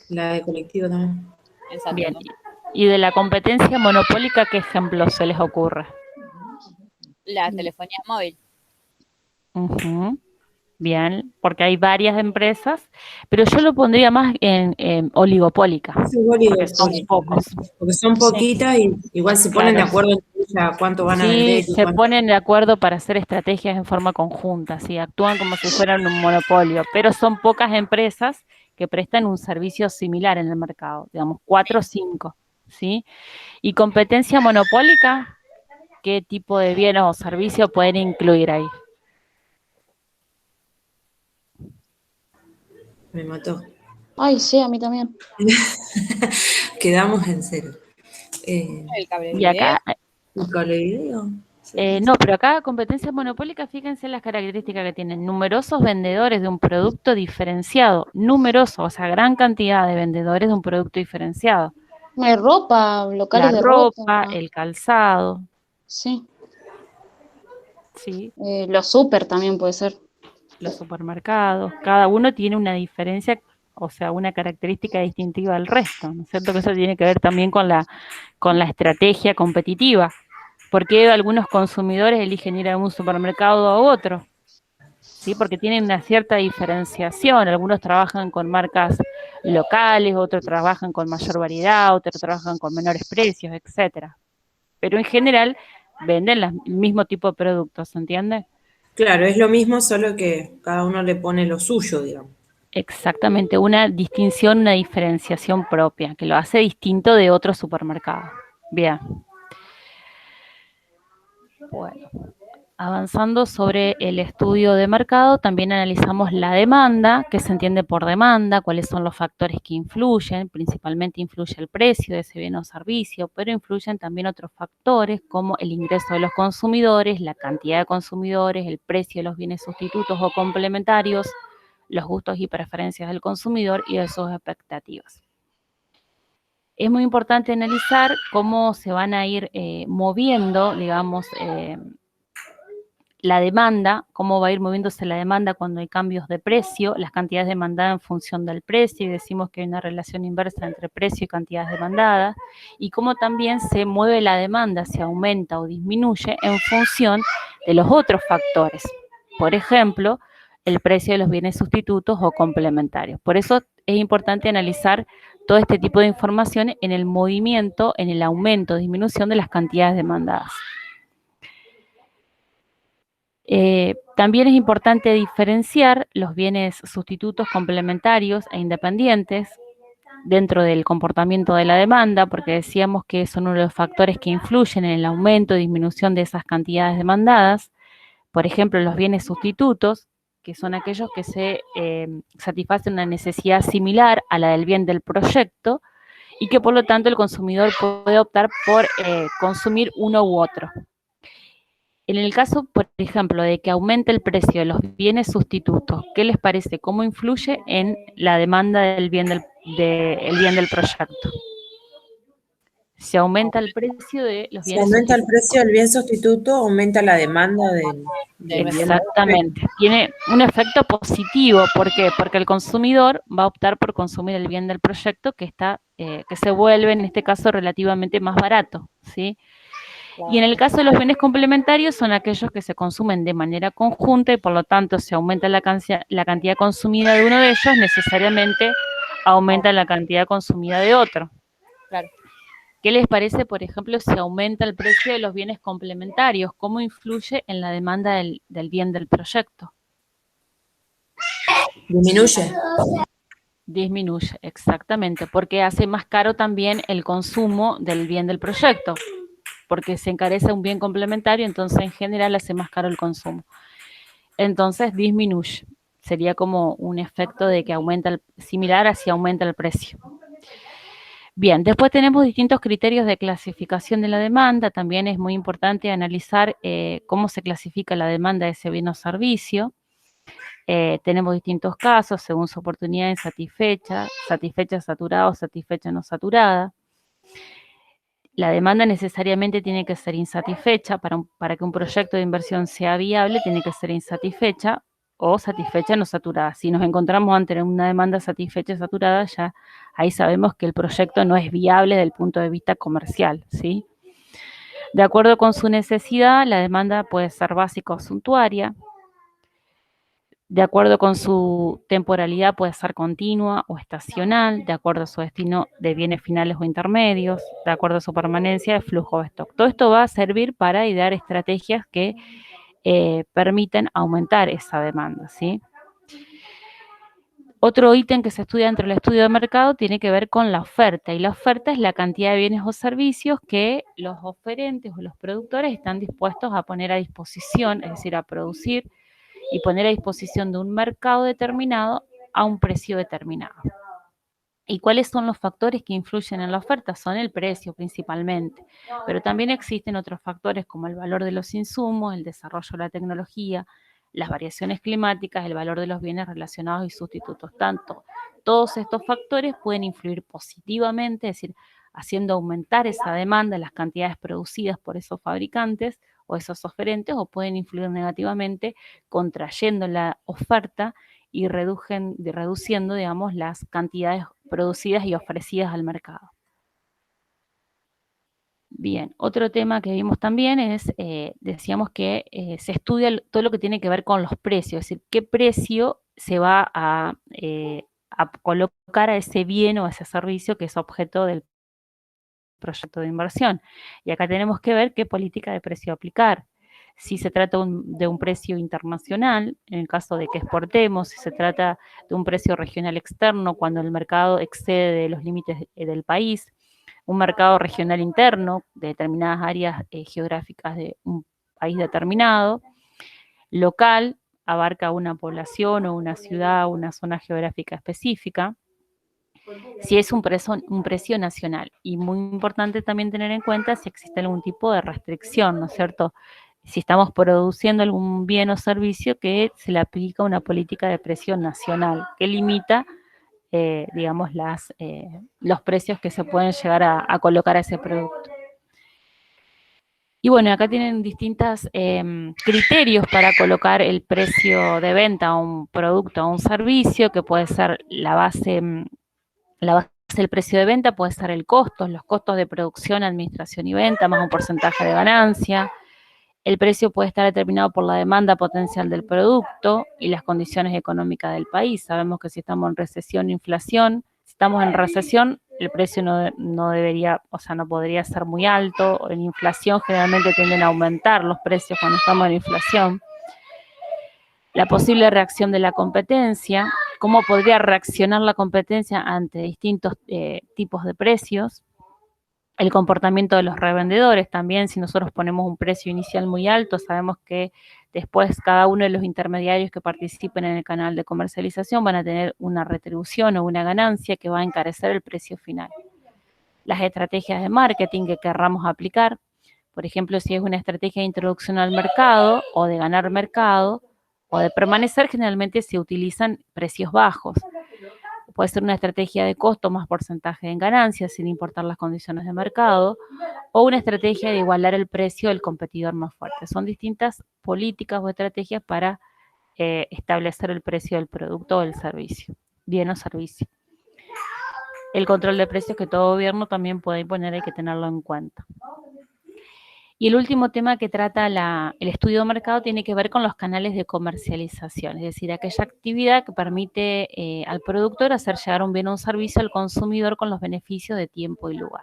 La de colectivo también. Exacto. bien. Y de la competencia monopólica, ¿qué ejemplo se les ocurre? La telefonía móvil. Ujú. Bien, porque hay varias empresas, pero yo lo pondría más en oligopólica, Sí, porque son pocos. porque son poquitas y igual se ponen Claro. de acuerdo entre ellas cuánto van a Sí, vender. se ponen de acuerdo para hacer estrategias en forma conjunta, sí, actúan como si fueran un monopolio, pero son pocas empresas que prestan un servicio similar en el mercado, digamos, 4 o 5, ¿sí? Y competencia monopólica, ¿qué tipo de bienes o servicios pueden incluir ahí? Me mató. Ay, sí, a mí también. Quedamos en cero. El cable Y video. acá, ¿El cable video? no, pero acá competencia monopólica, fíjense las características que tienen. Numerosos vendedores de un producto diferenciado. Numerosos, o sea, gran cantidad de vendedores de un producto diferenciado. Ropa, locales La de ropa, ropa. el calzado, Sí. ¿sí? Los súper también puede ser. Los supermercados. Cada uno tiene una diferencia, o sea, una característica distintiva del resto, ¿no es cierto? Que eso tiene que ver también con la estrategia competitiva. ¿Por qué algunos consumidores eligen ir a un supermercado o a otro? ¿Sí? Porque tienen una cierta diferenciación. Algunos trabajan con marcas locales, otros trabajan con mayor variedad, otros trabajan con menores precios, etcétera. Pero en general venden el mismo tipo de productos, ¿se entiende? Claro, es lo mismo, solo que cada uno le pone lo suyo, digamos. Exactamente, una distinción, una diferenciación propia, que lo hace distinto de otro supermercado. Bien. Bueno, avanzando sobre el estudio de mercado, también analizamos la demanda, qué se entiende por demanda, cuáles son los factores que influyen, principalmente influye el precio de ese bien o servicio, pero influyen también otros factores como el ingreso de los consumidores, la cantidad de consumidores, el precio de los bienes sustitutos o complementarios, los gustos y preferencias del consumidor y de sus expectativas. Es muy importante analizar cómo se van a ir moviendo, digamos, la demanda, cómo va a ir moviéndose la demanda cuando hay cambios de precio, las cantidades demandadas en función del precio, y decimos que hay una relación inversa entre precio y cantidades demandadas, y cómo también se mueve la demanda, si aumenta o disminuye en función de los otros factores. Por ejemplo, el precio de los bienes sustitutos o complementarios. Por eso es importante analizar todo este tipo de información en el movimiento, en el aumento o disminución de las cantidades demandadas. También es importante diferenciar los bienes sustitutos complementarios e independientes dentro del comportamiento de la demanda, porque decíamos que son uno de los factores que influyen en el aumento o disminución de esas cantidades demandadas. Por ejemplo, los bienes sustitutos, que son aquellos que se satisfacen una necesidad similar a la del bien del proyecto y que por lo tanto el consumidor puede optar por consumir uno u otro. En el caso, por ejemplo, de que aumente el precio de los bienes sustitutos, ¿qué les parece? ¿Cómo influye en la demanda del bien del proyecto? Se aumenta el precio de los Si bienes aumenta el sustitutos. precio del bien sustituto, aumenta la demanda del bien. Exactamente. Tiene un efecto positivo. ¿Por qué? Porque el consumidor va a optar por consumir el bien del proyecto que se vuelve, en este caso, relativamente más barato, ¿sí? Y en el caso de los bienes complementarios son aquellos que se consumen de manera conjunta y por lo tanto si aumenta la cantidad consumida de uno de ellos, necesariamente aumenta la cantidad consumida de otro. Claro. ¿Qué les parece, por ejemplo, si aumenta el precio de los bienes complementarios? ¿Cómo influye en la demanda del bien del proyecto? Disminuye. Disminuye, exactamente, porque hace más caro también el consumo del bien del proyecto, porque se encarece un bien complementario, entonces en general hace más caro el consumo. entonces disminuye. Sería como un efecto de que aumenta, similar a si aumenta el precio. Bien, después tenemos distintos criterios de clasificación de la demanda. También es muy importante analizar cómo se clasifica la demanda de ese bien o servicio. Tenemos distintos casos según su oportunidad insatisfecha, satisfecha, saturada o satisfecha no saturada. La demanda necesariamente tiene que ser insatisfecha. Para que un proyecto de inversión sea viable, tiene que ser insatisfecha o satisfecha no saturada. Si nos encontramos ante una demanda satisfecha y saturada, ya ahí sabemos que el proyecto no es viable desde el punto de vista comercial, ¿sí? De acuerdo con su necesidad, la demanda puede ser básica o suntuaria. De acuerdo con su temporalidad, puede ser continua o estacional, de acuerdo a su destino de bienes finales o intermedios, de acuerdo a su permanencia de flujo de stock. Todo esto va a servir para idear estrategias que permiten aumentar esa demanda, ¿sí? Otro ítem que se estudia dentro del estudio de mercado tiene que ver con la oferta, y la oferta es la cantidad de bienes o servicios que los oferentes o los productores están dispuestos a poner a disposición, es decir, a producir y poner a disposición de un mercado determinado a un precio determinado. ¿Y cuáles son los factores que influyen en la oferta? Son el precio principalmente, pero también existen otros factores como el valor de los insumos, el desarrollo de la tecnología, las variaciones climáticas, el valor de los bienes relacionados y sustitutos. Todos estos factores pueden influir positivamente, es decir, haciendo aumentar esa demanda, las cantidades producidas por esos fabricantes o esos oferentes, o pueden influir negativamente, contrayendo la oferta y reduciendo, digamos, las cantidades producidas y ofrecidas al mercado. Bien, otro tema que vimos también es, decíamos que se estudia todo lo que tiene que ver con los precios, es decir, qué precio se va a colocar a ese bien o a ese servicio que es objeto del proyecto de inversión. Y acá tenemos que ver qué política de precio aplicar. Si se trata de un precio internacional, en el caso de que exportemos, si se trata de un precio regional externo, cuando el mercado excede los límites del país, un mercado regional interno de determinadas áreas geográficas de un país determinado, local, abarca una población o una ciudad o una zona geográfica específica, si es un precio nacional. Y muy importante también tener en cuenta si existe algún tipo de restricción, ¿no es cierto? Si estamos produciendo algún bien o servicio que se le aplica una política de precio nacional que limita, digamos, los precios que se pueden llegar a colocar a ese producto. Y bueno, acá tienen distintos criterios para colocar el precio de venta a un producto o a un servicio, que puede ser la base del precio de venta, puede ser el costo, los costos de producción, administración y venta, más un porcentaje de ganancia. El precio puede estar determinado por la demanda potencial del producto y las condiciones económicas del país. Sabemos que si estamos en recesión, inflación, si estamos en recesión, el precio no debería, o sea, no podría ser muy alto. En inflación generalmente tienden a aumentar los precios cuando estamos en inflación. La posible reacción de la competencia, cómo podría reaccionar la competencia ante distintos tipos de precios. El comportamiento de los revendedores también. Si nosotros ponemos un precio inicial muy alto, sabemos que después cada uno de los intermediarios que participen en el canal de comercialización van a tener una retribución o una ganancia que va a encarecer el precio final. Las estrategias de marketing que querramos aplicar, por ejemplo, si es una estrategia de introducción al mercado o de ganar mercado o de permanecer, generalmente se utilizan precios bajos. Puede ser una estrategia de costo más porcentaje en ganancias, sin importar las condiciones de mercado, o una estrategia de igualar el precio del competidor más fuerte. Son distintas políticas o estrategias para establecer el precio del producto o del servicio, bien o servicio. El control de precios que todo gobierno también puede imponer, hay que tenerlo en cuenta. Y el último tema que trata el estudio de mercado tiene que ver con los canales de comercialización, es decir, aquella actividad que permite al productor hacer llegar un bien o un servicio al consumidor con los beneficios de tiempo y lugar.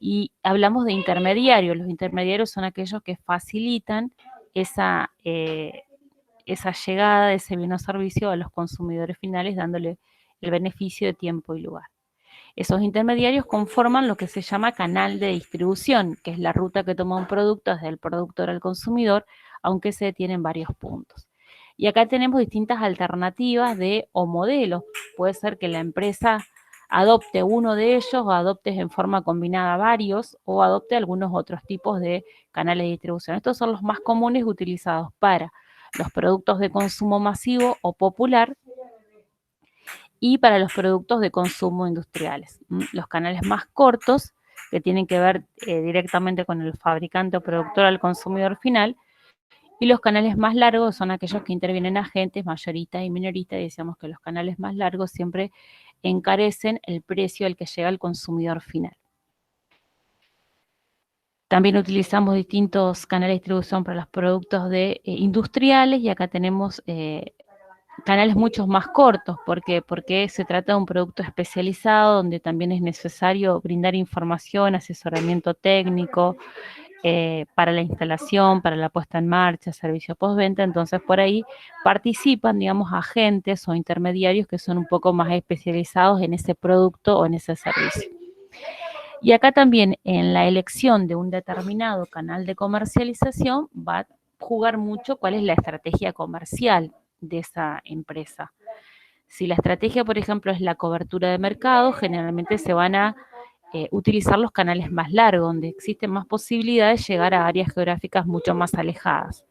Y hablamos de intermediarios. Los intermediarios son aquellos que facilitan esa llegada de ese bien o servicio a los consumidores finales, dándole el beneficio de tiempo y lugar. Esos intermediarios conforman lo que se llama canal de distribución, que es la ruta que toma un producto desde el productor al consumidor, aunque se detiene en varios puntos. Y acá tenemos distintas alternativas o modelos. Puede ser que la empresa adopte uno de ellos o adopte en forma combinada varios o adopte algunos otros tipos de canales de distribución. Estos son los más comunes utilizados para los productos de consumo masivo o popular y para los productos de consumo industriales. Los canales más cortos, que tienen que ver directamente con el fabricante o productor al consumidor final, y los canales más largos son aquellos que intervienen agentes, mayoristas y minoristas, y decíamos que los canales más largos siempre encarecen el precio al que llega el consumidor final. También utilizamos distintos canales de distribución para los productos industriales, y acá tenemos canales mucho más cortos. ¿Por qué? Porque se trata de un producto especializado donde también es necesario brindar información, asesoramiento técnico, para la instalación, para la puesta en marcha, servicio postventa. Entonces por ahí participan, digamos, agentes o intermediarios que son un poco más especializados en ese producto o en ese servicio. Y acá también en la elección de un determinado canal de comercialización va a jugar mucho cuál es la estrategia comercial de esa empresa. Si la estrategia, por ejemplo, es la cobertura de mercado, generalmente se van a utilizar los canales más largos, donde existen más posibilidades de llegar a áreas geográficas mucho más alejadas.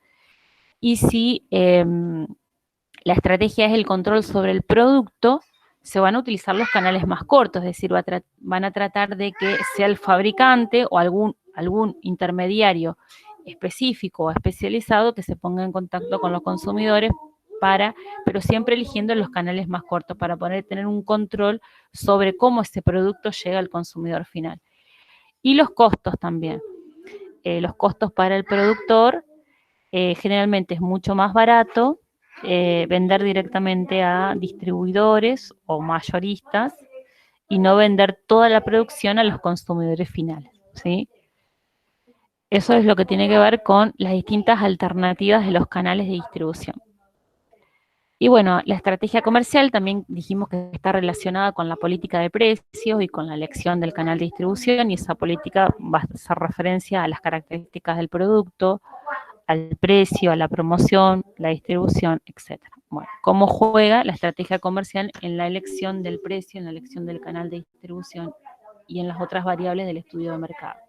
Y si la estrategia es el control sobre el producto, se van a utilizar los canales más cortos, es decir, van a tratar de que sea el fabricante o algún intermediario específico o especializado que se ponga en contacto con los consumidores pero siempre eligiendo los canales más cortos para poder tener un control sobre cómo ese producto llega al consumidor final. Y los costos también. Los costos para el productor generalmente es mucho más barato vender directamente a distribuidores o mayoristas y no vender toda la producción a los consumidores finales, ¿sí? Eso es lo que tiene que ver con las distintas alternativas de los canales de distribución. Y bueno, la estrategia comercial también dijimos que está relacionada con la política de precios y con la elección del canal de distribución, y esa política va a hacer referencia a las características del producto, al precio, a la promoción, la distribución, etc. Bueno, ¿cómo juega la estrategia comercial en la elección del precio, en la elección del canal de distribución y en las otras variables del estudio de mercado?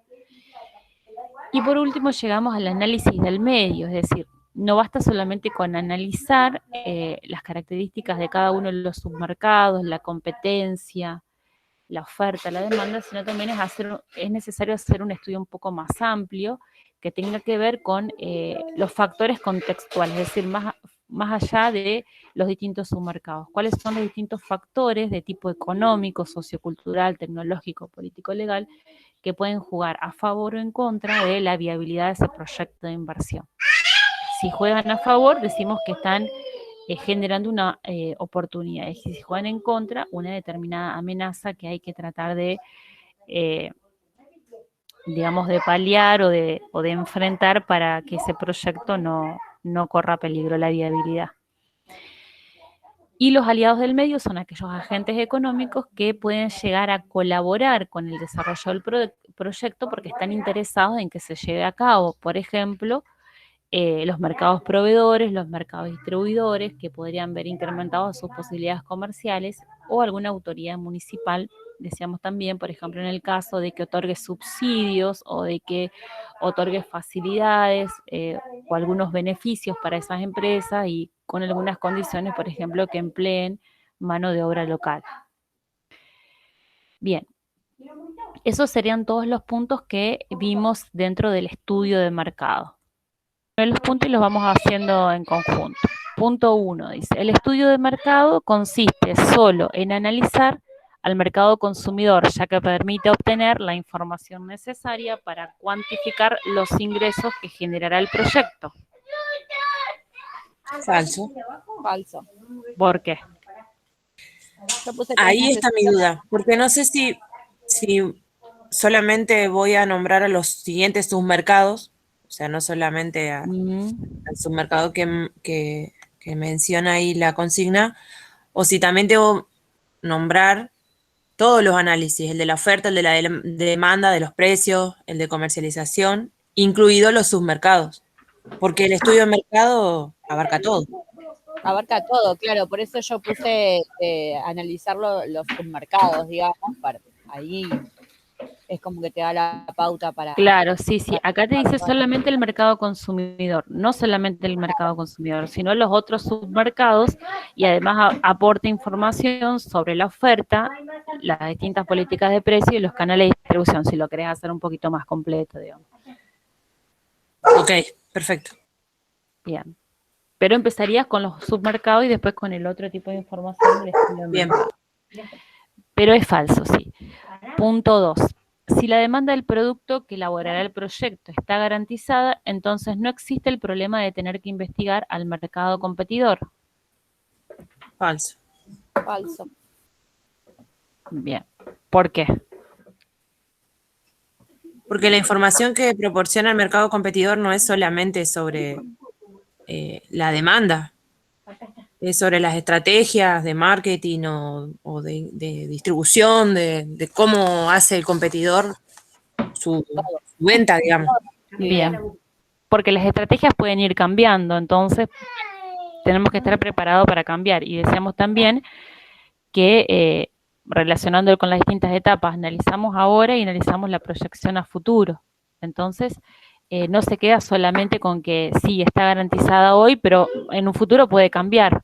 Y por último llegamos al análisis del medio, es decir, no basta solamente con analizar las características de cada uno de los submercados, la competencia, la oferta, la demanda, sino también es necesario hacer un estudio un poco más amplio que tenga que ver con los factores contextuales, es decir, más allá de los distintos submercados. ¿Cuáles son los distintos factores de tipo económico, sociocultural, tecnológico, político, legal, que pueden jugar a favor o en contra de la viabilidad de ese proyecto de inversión? Si juegan a favor, decimos que están generando una oportunidad. Y si juegan en contra, una determinada amenaza que hay que tratar de, digamos, de paliar o de enfrentar para que ese proyecto no corra peligro la viabilidad. Y los aliados del medio son aquellos agentes económicos que pueden llegar a colaborar con el desarrollo del proyecto porque están interesados en que se lleve a cabo. Por ejemplo, los mercados proveedores, los mercados distribuidores, que podrían ver incrementadas sus posibilidades comerciales, o alguna autoridad municipal, decíamos también, por ejemplo, en el caso de que otorgue subsidios o de que otorgue facilidades o algunos beneficios para esas empresas y con algunas condiciones, por ejemplo, que empleen mano de obra local. Bien, esos serían todos los puntos que vimos dentro del estudio de mercado. Los puntos y los vamos haciendo en conjunto. Punto 1 dice, el estudio de mercado consiste solo en analizar al mercado consumidor, ya que permite obtener la información necesaria para cuantificar los ingresos que generará el proyecto. Falso. Falso. ¿Por qué? Ahí está mi duda, porque no sé si solamente voy a nombrar a los siguientes submercados, o sea, no solamente al submercado que menciona ahí la consigna, o si también debo nombrar todos los análisis, el de la oferta, el de la demanda, de los precios, el de comercialización, incluidos los submercados, porque el estudio de mercado abarca todo. Abarca todo, claro, por eso yo puse analizar los submercados, digamos, ahí es como que te da la pauta para... Claro, sí, sí. Acá te dice solamente el mercado consumidor, no solamente el mercado consumidor, sino los otros submercados y además aporta información sobre la oferta, las distintas políticas de precio y los canales de distribución, si lo querés hacer un poquito más completo, digamos. Ok, perfecto. Bien. Pero empezarías con los submercados y después con el otro tipo de información del estudio de Bien. mercado. Pero es falso, sí. Punto 2. Si la demanda del producto que elaborará el proyecto está garantizada, entonces no existe el problema de tener que investigar al mercado competidor. Falso. Falso. Bien. ¿Por qué? Porque la información que proporciona el mercado competidor no es solamente sobre la demanda, es sobre las estrategias de marketing o de distribución, de cómo hace el competidor su venta, digamos. Bien. Porque las estrategias pueden ir cambiando, entonces tenemos que estar preparados para cambiar. Y decíamos también que relacionándolo con las distintas etapas, analizamos ahora y analizamos la proyección a futuro. Entonces, no se queda solamente con que sí, está garantizada hoy, pero en un futuro pueden cambiar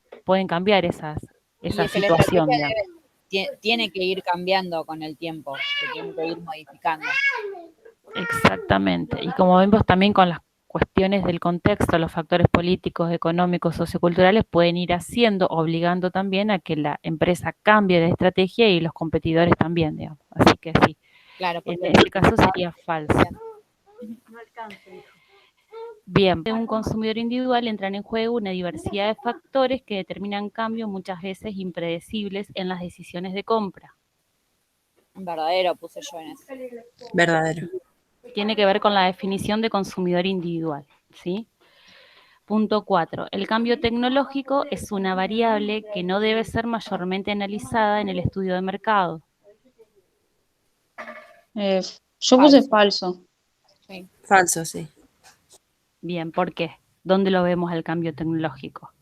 esa situación. Tiene que ir cambiando con el tiempo, se tiene que ir modificando. Exactamente. Y como vemos también con las cuestiones del contexto, los factores políticos, económicos, socioculturales pueden ir obligando también a que la empresa cambie de estrategia y los competidores también, digamos. Así que sí. Claro, en este caso sería falso. Bien, en un consumidor individual entran en juego una diversidad de factores que determinan cambios muchas veces impredecibles en las decisiones de compra. Verdadero puse yo en eso. Verdadero. Tiene que ver con la definición de consumidor individual, ¿sí? Punto 4. El cambio tecnológico es una variable que no debe ser mayormente analizada en el estudio de mercado. Yo puse falso. Sí. Falso, sí. Bien, ¿por qué? ¿Dónde lo vemos el cambio tecnológico?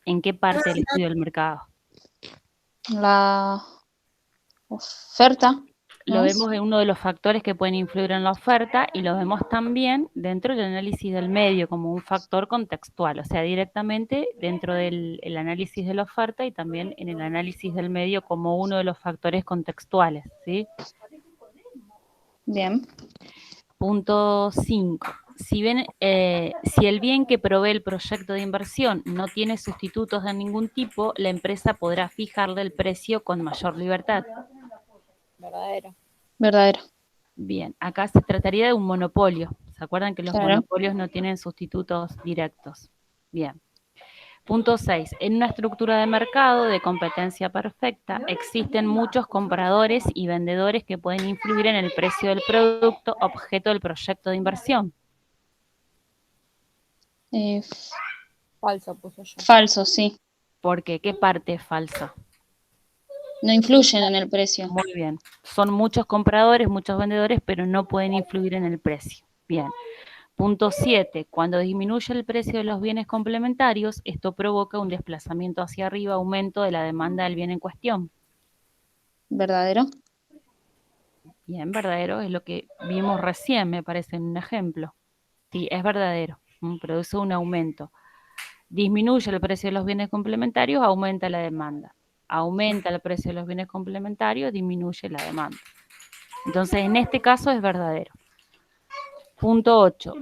¿En qué parte del estudio del mercado? La oferta. Lo vemos en uno de los factores que pueden influir en la oferta y lo vemos también dentro del análisis del medio como un factor contextual, o sea, directamente dentro del análisis de la oferta y también en el análisis del medio como uno de los factores contextuales, ¿sí? Bien. Punto 5. Si el bien que provee el proyecto de inversión no tiene sustitutos de ningún tipo, la empresa podrá fijarle el precio con mayor libertad. Verdadero. Verdadero. Bien, acá se trataría de un monopolio. ¿Se acuerdan que los monopolios no tienen sustitutos directos? Bien. Punto 6. En una estructura de mercado de competencia perfecta, existen muchos compradores y vendedores que pueden influir en el precio del producto objeto del proyecto de inversión. Falso puse yo. Falso, sí. ¿Por qué? ¿Qué parte es falsa? No influyen en el precio. Muy bien. Son muchos compradores, muchos vendedores, pero no pueden influir en el precio. Bien. Punto 7. Cuando disminuye el precio de los bienes complementarios, esto provoca un desplazamiento hacia arriba, aumento de la demanda del bien en cuestión. ¿Verdadero? Bien, verdadero es lo que vimos recién, me parece, en un ejemplo. Sí, es verdadero. Produce un aumento. Disminuye el precio de los bienes complementarios, aumenta la demanda. Aumenta el precio de los bienes complementarios, disminuye la demanda. Entonces, en este caso es verdadero. Punto 8.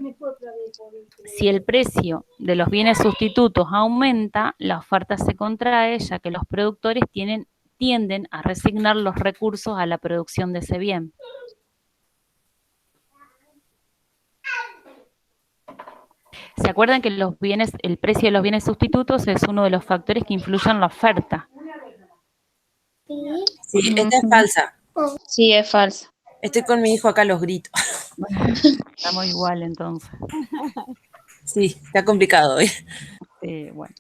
Si el precio de los bienes sustitutos aumenta, la oferta se contrae, ya que los productores tienden a resignar los recursos a la producción de ese bien. ¿Se acuerdan que el precio de los bienes sustitutos es uno de los factores que influyen en la oferta? Sí, esta es falsa. Sí, es falsa. Estoy con mi hijo acá a los gritos. Estamos igual entonces. Sí, está complicado hoy. Bueno.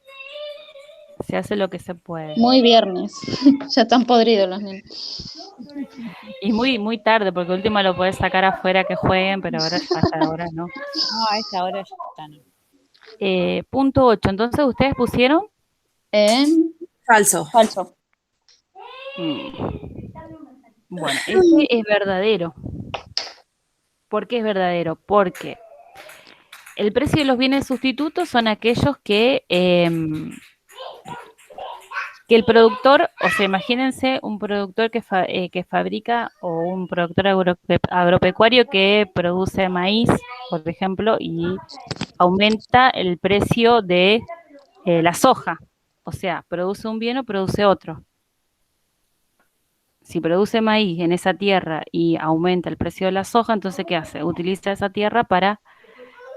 Se hace lo que se puede. Muy viernes. Ya están podridos los niños. Y muy, muy tarde, porque última lo podés sacar afuera que jueguen, pero ahora no. No, a esta hora ya no. Punto 8. Entonces, ¿ustedes pusieron? Falso. Falso. Bueno, este es verdadero. ¿Por qué es verdadero? Porque el precio de los bienes sustitutos son aquellos que el productor, o sea, imagínense un productor que fabrica o un productor agropecuario que produce maíz, por ejemplo, y aumenta el precio de la soja. O sea, produce un bien o produce otro. Si produce maíz en esa tierra y aumenta el precio de la soja, entonces ¿qué hace? Utiliza esa tierra para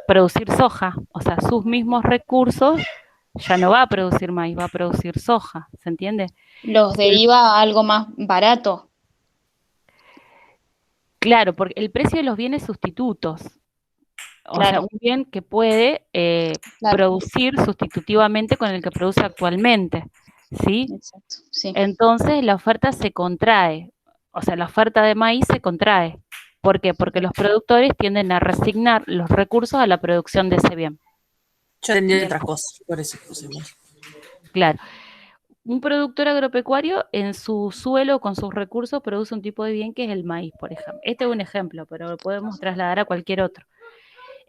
producir soja. O sea, sus mismos recursos ya no va a producir maíz, va a producir soja. ¿Se entiende? Los deriva a algo más barato. Claro, porque el precio de los bienes sustitutos, o sea, un bien que puede producir sustitutivamente con el que produce actualmente, ¿sí? Exacto, sí. Entonces la oferta se contrae, o sea, la oferta de maíz se contrae. ¿Por qué? Porque los productores tienden a resignar los recursos a la producción de ese bien. Yo entendí otras cosas, por eso puse más. Claro. Un productor agropecuario en su suelo, con sus recursos, produce un tipo de bien que es el maíz, por ejemplo. Este es un ejemplo, pero lo podemos trasladar a cualquier otro.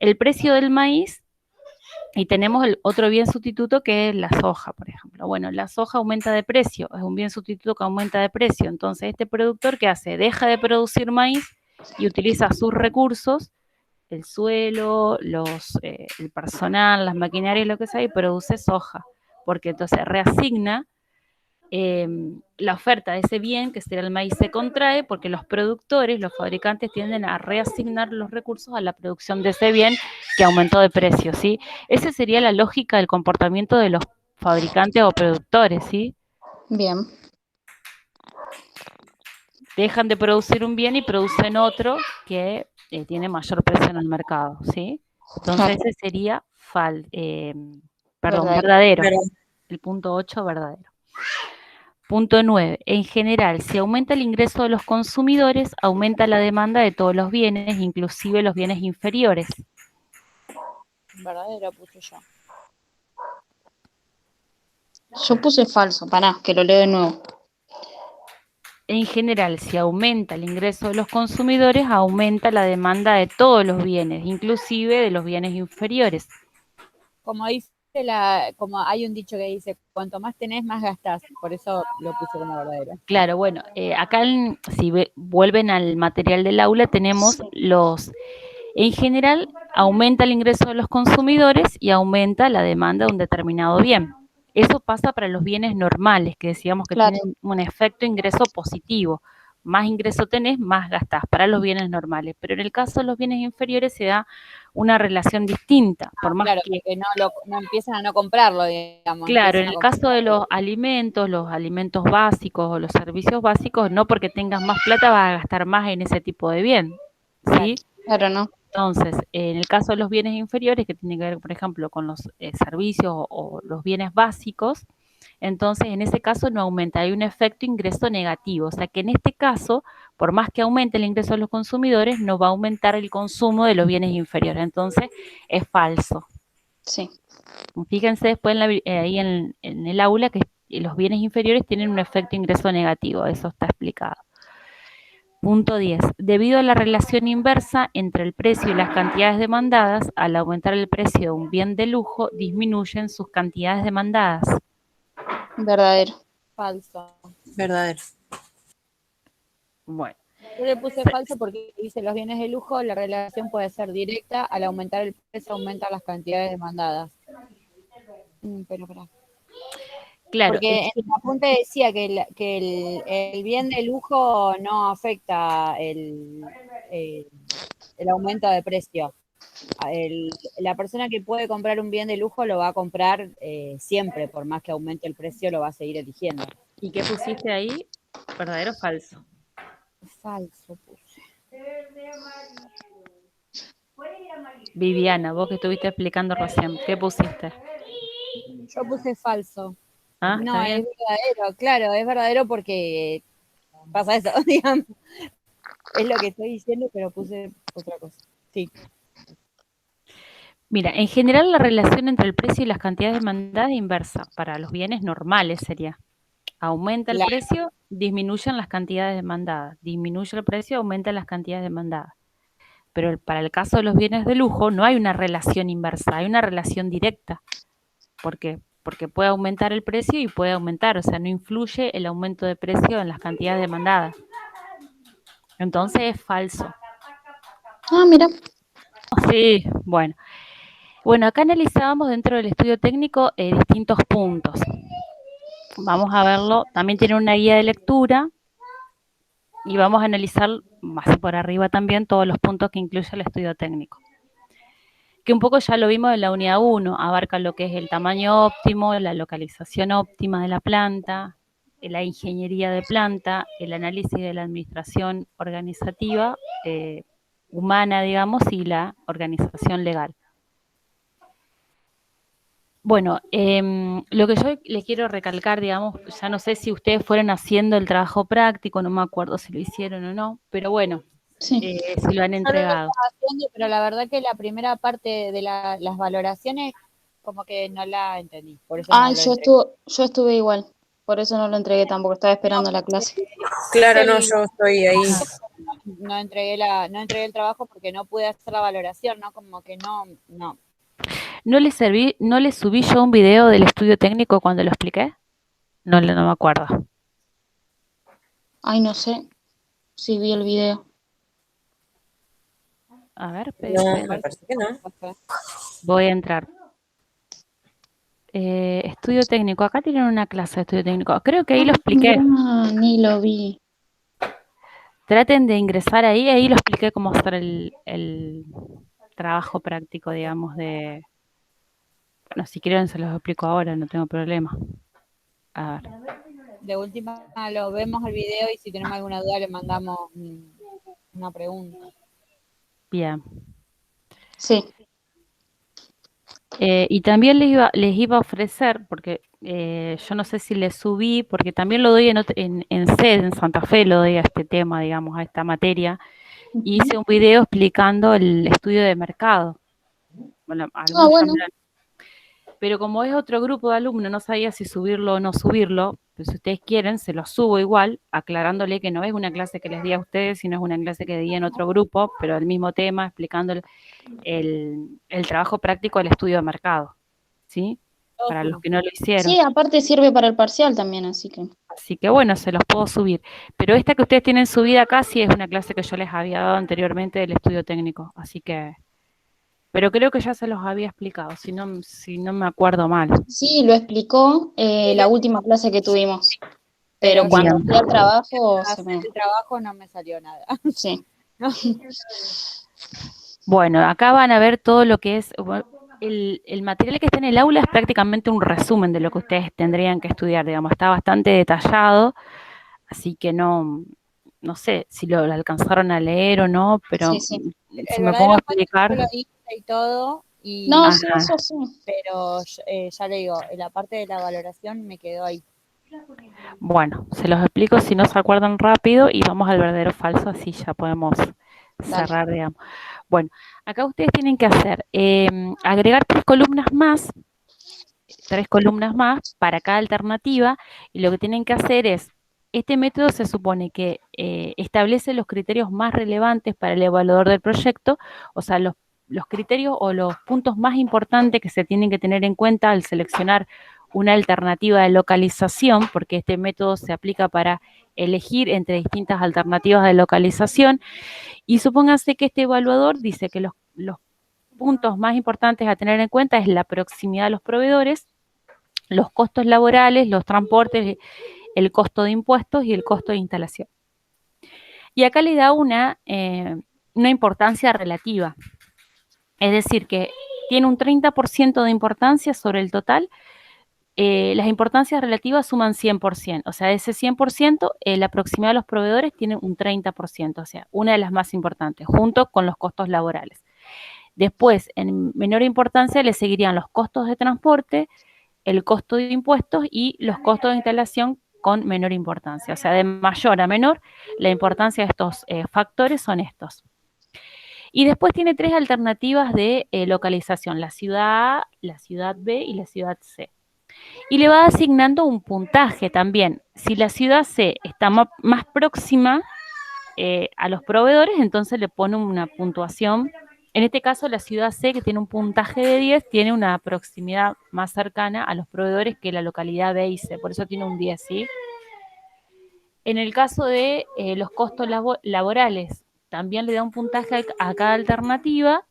El precio del maíz, y tenemos el otro bien sustituto que es la soja, por ejemplo. Bueno, la soja aumenta de precio, es un bien sustituto que aumenta de precio. Entonces, este productor, ¿qué hace? Deja de producir maíz y utiliza sus recursos, el suelo, el personal, las maquinarias, lo que sea, y produce soja. Porque entonces reasigna la oferta de ese bien, que será el maíz, se contrae porque los productores, los fabricantes tienden a reasignar los recursos a la producción de ese bien que aumentó de precio, ¿sí? Esa sería la lógica del comportamiento de los fabricantes o productores, ¿sí? Bien. Dejan de producir un bien y producen otro que tiene mayor precio en el mercado, ¿sí? Entonces ese sería verdadero. El punto 8, verdadero. Punto 9. En general, si aumenta el ingreso de los consumidores, aumenta la demanda de todos los bienes, inclusive los bienes inferiores. Verdadero puse yo. Yo puse falso, que lo leo de nuevo. En general, si aumenta el ingreso de los consumidores, aumenta la demanda de todos los bienes, inclusive de los bienes inferiores. Como dice como hay un dicho que dice, cuanto más tenés, más gastás. Por eso lo puse como verdadero. Claro, bueno, acá si vuelven al material del aula, tenemos en general, aumenta el ingreso de los consumidores y aumenta la demanda de un determinado bien. Eso pasa para los bienes normales, que decíamos que tienen un efecto ingreso positivo. Más ingreso tenés, más gastás para los bienes normales. Pero en el caso de los bienes inferiores se da una relación distinta. Por más claro, que no empiezan a no comprarlo, digamos. Claro, en el caso de los alimentos básicos o los servicios básicos, no porque tengas más plata vas a gastar más en ese tipo de bien, ¿sí? Claro, no. Entonces, en el caso de los bienes inferiores, que tiene que ver, por ejemplo, con los servicios o los bienes básicos, entonces en ese caso no aumenta, hay un efecto ingreso negativo. O sea que en este caso, por más que aumente el ingreso de los consumidores, no va a aumentar el consumo de los bienes inferiores. Entonces, es falso. Sí. Fíjense después ahí en el aula que los bienes inferiores tienen un efecto ingreso negativo, eso está explicado. Punto 10. Debido a la relación inversa entre el precio y las cantidades demandadas, al aumentar el precio de un bien de lujo, disminuyen sus cantidades demandadas. Verdadero. Falso. Verdadero. Bueno. Yo le puse falso porque dice los bienes de lujo, la relación puede ser directa, al aumentar el precio aumentan las cantidades demandadas. Pero. Claro. Porque en el apunte decía que el bien de lujo no afecta el aumento de precio. La persona que puede comprar un bien de lujo lo va a comprar siempre, por más que aumente el precio, lo va a seguir eligiendo. ¿Y qué pusiste ahí? ¿Verdadero o falso? Falso puse. Viviana, vos que estuviste explicando recién, ¿qué pusiste? Yo puse falso. Ah, no, ¿está bien? es verdadero, claro, es verdadero porque pasa eso, digamos. Es lo que estoy diciendo, pero puse otra cosa. Sí. Mira, en general la relación entre el precio y las cantidades demandadas es inversa. Para los bienes normales sería. Aumenta el Claro. precio, disminuyen las cantidades demandadas. Disminuye el precio, aumentan las cantidades demandadas. Pero para el caso de los bienes de lujo no hay una relación inversa, hay una relación directa. ¿Por qué? Porque puede aumentar el precio y puede aumentar, o sea, no influye el aumento de precio en las cantidades demandadas. Entonces es falso. Ah, mira. Sí, bueno. Bueno, acá analizábamos dentro del estudio técnico distintos puntos. Vamos a verlo. También tiene una guía de lectura y vamos a analizar más por arriba también todos los puntos que incluye el estudio técnico. Que un poco ya lo vimos en la unidad 1, abarca lo que es el tamaño óptimo, la localización óptima de la planta, la ingeniería de planta, el análisis de la administración organizativa, humana, digamos, y la organización legal. Bueno, lo que yo les quiero recalcar, digamos, ya no sé si ustedes fueron haciendo el trabajo práctico, no me acuerdo si lo hicieron o no, pero bueno, Sí. si lo han Yo lo entregado. estaba haciendo, pero la verdad que la primera parte de las valoraciones como que no la entendí, por eso no Ay, lo entregué. yo estuve igual. Por eso no lo entregué tampoco. Estaba No, esperando la clase. Claro, no, el- yo estoy ahí. no entregué el trabajo porque no pude hacer la valoración, ¿no? Como que no. ¿No les subí yo un video del estudio técnico cuando lo expliqué? No me acuerdo. Ay, no sé si vi el video. A ver, No, me parece que no. voy a entrar. Estudio técnico, acá tienen una clase de estudio técnico. Creo que ahí lo expliqué. Mirá, ni lo vi. Traten de ingresar ahí lo expliqué cómo hacer el trabajo práctico, digamos, de... Bueno, si quieren se los explico ahora, no tengo problema. A ver. De última lo vemos el video y si tenemos alguna duda le mandamos una pregunta. Bien. Sí. Y también les iba a ofrecer, porque yo no sé si les subí, porque también lo doy en SED, en Santa Fe, lo doy a este tema, digamos, a esta materia, y hice un video explicando el estudio de mercado. Bueno, algunos bueno. pero como es otro grupo de alumnos, no sabía si subirlo o no subirlo, pues si ustedes quieren, se lo subo igual, aclarándole que no es una clase que les di a ustedes, sino es una clase que di en otro grupo, pero el mismo tema, explicando el trabajo práctico del estudio de mercado, ¿sí? Para los que no lo hicieron. Sí, aparte sirve para el parcial también, así que. Así que bueno, se los puedo subir. Pero esta que ustedes tienen subida acá sí es una clase que yo les había dado anteriormente del estudio técnico, así que... Pero creo que ya se los había explicado, si no me acuerdo mal. Sí, lo explicó la última clase que tuvimos. Pero Pero cuando Bien. fui al trabajo se hacer me. el trabajo no me salió nada. Sí. Bueno, acá van a ver todo lo que es, el material que está en el aula es prácticamente un resumen de lo que ustedes tendrían que estudiar, digamos, está bastante detallado, así que no sé si lo alcanzaron a leer o no, pero Sí, sí. si El me pongo a verdadero cuento explicar, yo lo hice y todo, No, sí, ajá, eso sí. pero ya le digo, la parte de la valoración me quedó ahí. bueno, se los explico si no se acuerdan rápido y vamos al verdadero falso, así ya podemos cerrar, digamos. Bueno, acá ustedes tienen que hacer, agregar tres columnas más para cada alternativa, y lo que tienen que hacer es, este método se supone que establece los criterios más relevantes para el evaluador del proyecto, o sea, los criterios o los puntos más importantes que se tienen que tener en cuenta al seleccionar una alternativa de localización, porque este método se aplica para elegir entre distintas alternativas de localización, y supónganse que este evaluador dice que los puntos más importantes a tener en cuenta es la proximidad a los proveedores, los costos laborales, los transportes, el costo de impuestos y el costo de instalación. Y acá le da una importancia relativa, es decir, que tiene un 30% de importancia sobre el total. Las importancias relativas suman 100%, o sea, de ese 100%, la proximidad a los proveedores tiene un 30%, o sea, una de las más importantes, junto con los costos laborales. Después, en menor importancia, le seguirían los costos de transporte, el costo de impuestos y los costos de instalación con menor importancia. O sea, de mayor a menor, la importancia de estos factores son estos. Y después tiene 3 alternativas de localización, la ciudad A, la ciudad B y la ciudad C. Y le va asignando un puntaje también. Si la ciudad C está más próxima a los proveedores, entonces le pone una puntuación. En este caso, la ciudad C, que tiene un puntaje de 10, tiene una proximidad más cercana a los proveedores que la localidad B y C, por eso tiene un 10, ¿sí? En el caso de los costos laborales, también le da un puntaje a cada alternativa.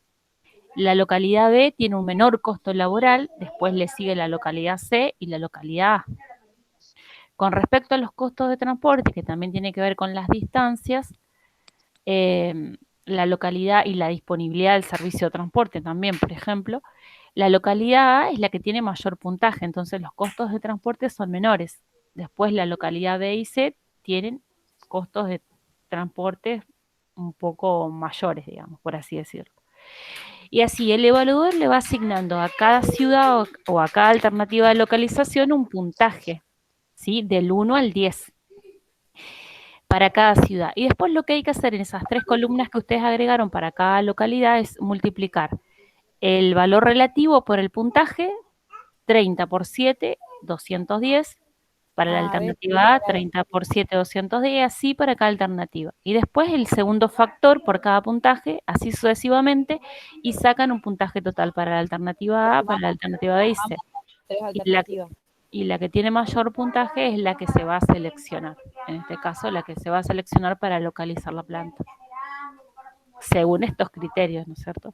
La localidad B tiene un menor costo laboral, después le sigue la localidad C y la localidad A. Con respecto a los costos de transporte, que también tiene que ver con las distancias, la localidad y la disponibilidad del servicio de transporte también, por ejemplo, la localidad A es la que tiene mayor puntaje, entonces los costos de transporte son menores. Después la localidad B y C tienen costos de transporte un poco mayores, digamos, por así decirlo. Y así el evaluador le va asignando a cada ciudad o a cada alternativa de localización un puntaje, ¿sí? Del 1 al 10 para cada ciudad. Y después lo que hay que hacer en esas 3 columnas que ustedes agregaron para cada localidad es multiplicar el valor relativo por el puntaje, 30 por 7, 210, para la alternativa A, 30 por 7, 210, así para cada alternativa. Y después el segundo factor por cada puntaje, así sucesivamente, y sacan un puntaje total para la alternativa A, para la alternativa B y C. Y la que tiene mayor puntaje es la que se va a seleccionar. En este caso, la que se va a seleccionar para localizar la planta. Según estos criterios, ¿no es cierto?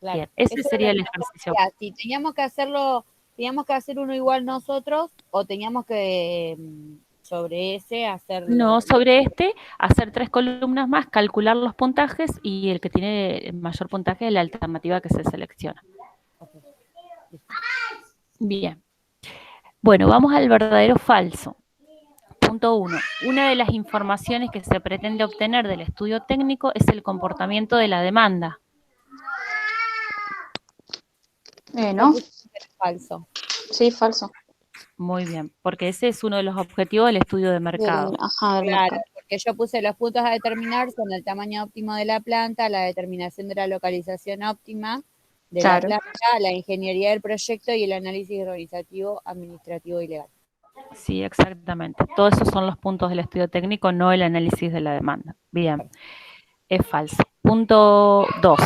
Claro. Bien, ese sería el ejercicio. Si teníamos que hacerlo, teníamos que hacer uno igual nosotros o teníamos que sobre ese hacer... No, sobre este, hacer 3 columnas más, calcular los puntajes y el que tiene el mayor puntaje es la alternativa que se selecciona. Bien. Bueno, vamos al verdadero o falso. Punto 1. Una de las informaciones que se pretende obtener del estudio técnico es el comportamiento de la demanda. ¿No? Falso. Sí, falso. Muy bien, porque ese es uno de los objetivos del estudio de mercado. Del claro, mercado. porque yo puse los puntos a determinar son el tamaño óptimo de la planta, la determinación de la localización óptima de la planta, la ingeniería del proyecto y el análisis organizativo, administrativo y legal. Sí, exactamente. Todos esos son los puntos del estudio técnico, no el análisis de la demanda. Bien, es falso. Punto 2.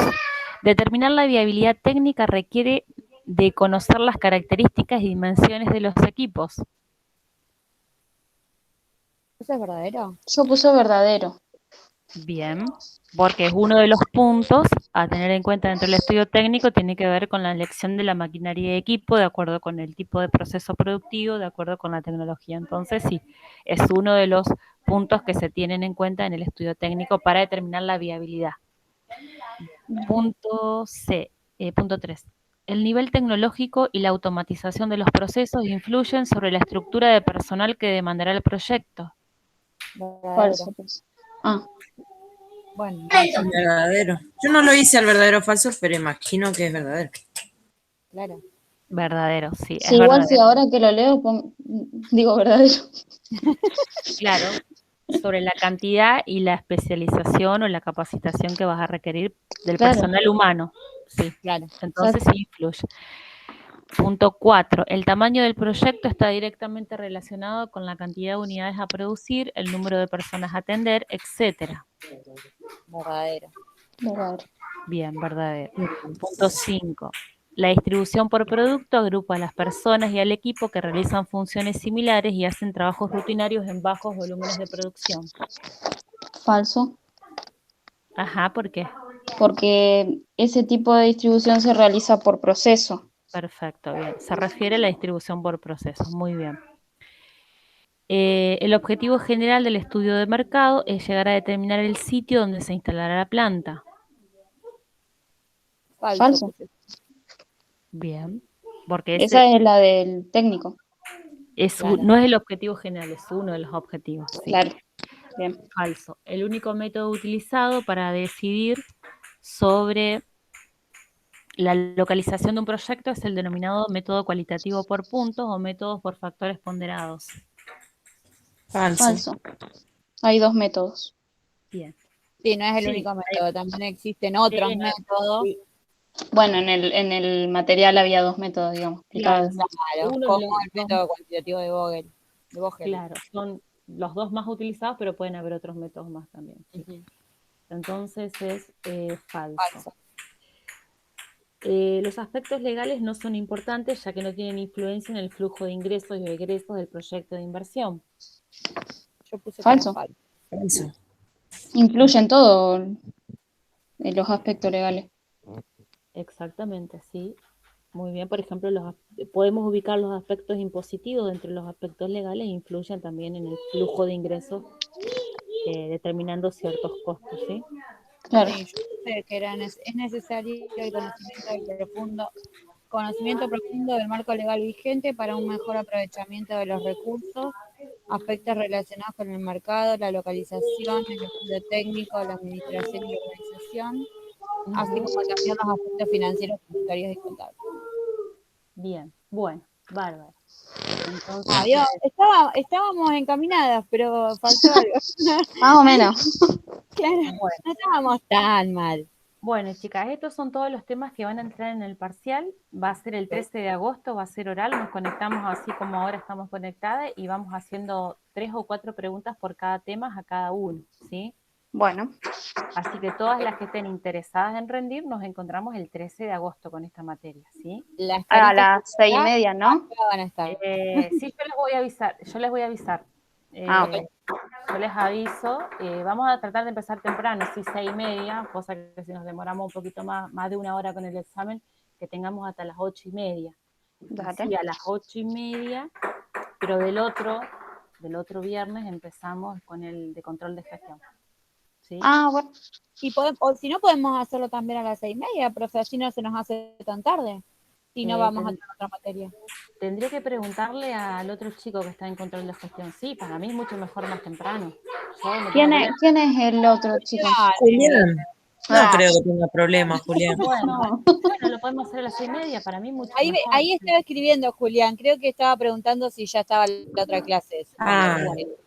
Determinar la viabilidad técnica requiere de conocer las características y dimensiones de los equipos. ¿Eso es verdadero? Yo puse verdadero. Bien, porque es uno de los puntos a tener en cuenta dentro del estudio técnico, tiene que ver con la elección de la maquinaria y equipo, de acuerdo con el tipo de proceso productivo, de acuerdo con la tecnología. Entonces, sí, es uno de los puntos que se tienen en cuenta en el estudio técnico para determinar la viabilidad. Punto C, punto 3. El nivel tecnológico y la automatización de los procesos influyen sobre la estructura de personal que demandará el proyecto. Falso. Bueno, verdadero. Yo no lo hice al verdadero o falso, pero imagino que es verdadero. claro. Verdadero, sí. Sí, igual si ahora que lo leo, digo verdadero. Claro, sobre la cantidad y la especialización o la capacitación que vas a requerir del personal humano. Sí, claro. Entonces sí influye. Punto 4. El tamaño del proyecto está directamente relacionado con la cantidad de unidades a producir, el número de personas a atender, etcétera. Verdadero. Bien, verdadero. Punto 5. La distribución por producto agrupa a las personas y al equipo que realizan funciones similares y hacen trabajos rutinarios en bajos volúmenes de producción. Falso. Ajá, ¿por qué? Porque ese tipo de distribución se realiza por proceso. Perfecto, bien. Se refiere a la distribución por procesos. Muy bien. El objetivo general del estudio de mercado es llegar a determinar el sitio donde se instalará la planta. Falso. Bien. Porque esa es la del técnico. No es el objetivo general, es uno de los objetivos. Sí. Claro. Bien. Falso. El único método utilizado para decidir sobre la localización de un proyecto es el denominado método cualitativo por puntos o métodos por factores ponderados. Falso. Hay 2 métodos. Bien. Sí, no es el Sí, único método, también existen otros Sí, métodos. sí, Bueno, en el material había 2 métodos, digamos, claro, explicados. Claro, uno como de el método cuantitativo de Vogel. claro, son los dos más utilizados, pero pueden haber otros métodos más también. Sí. Ujú. Entonces es falso. Falso. Los aspectos legales no son importantes ya que no tienen influencia en el flujo de ingresos y egresos del proyecto de inversión. Yo puse que era Falso. falso. Falso. Influyen todo los aspectos legales. Exactamente, sí. Muy bien, por ejemplo, podemos ubicar los aspectos impositivos dentro de los aspectos legales e influyen también en el flujo de ingresos, determinando ciertos costos, ¿sí? Claro. Sí, yo puse que es necesario el conocimiento profundo del marco legal vigente para un mejor aprovechamiento de los recursos, aspectos relacionados con el mercado, la localización, el estudio técnico, la administración y la organización, así como también los aspectos financieros, tributarios y contables. Bien, bueno, bárbaro. Entonces, Adiós, estábamos encaminadas, pero faltó algo. Más o menos. Claro, bueno. no estábamos tan mal. Bueno, chicas, estos son todos los temas que van a entrar en el parcial. Va a ser el 13 de agosto, va a ser oral. Nos conectamos así como ahora estamos conectadas y vamos haciendo 3 o 4 preguntas por cada tema a cada uno, ¿sí? Bueno, Así que todas las que estén interesadas en rendir, nos encontramos el 13 de agosto con esta materia, ¿sí? Las a caritas las que 6:30, ¿no? acá van a estar. Sí, yo les voy a avisar, yo les voy a avisar. Ok. Yo les aviso, vamos a tratar de empezar temprano, sí, 6:30, cosa que si nos demoramos un poquito más de una hora con el examen, que tengamos hasta las 8:30. Dale. Sí, a las 8:30, pero del otro viernes empezamos con el de control de gestión. ¿Sí? Ah, bueno. O si no, podemos hacerlo también a las 6:30, profe, así no se nos hace tan tarde. Si no vamos a tener otra materia. Tendría que preguntarle al otro chico que está en control de gestión. Sí, para mí es mucho mejor más temprano. ¿Quién es el otro chico? Julián. No Ah. creo que tenga problema, Julián. Bueno, lo podemos hacer a las 6:30, para mí mucho mejor. Ahí estaba escribiendo Julián, creo que estaba preguntando si ya estaba la otra clase. Ah,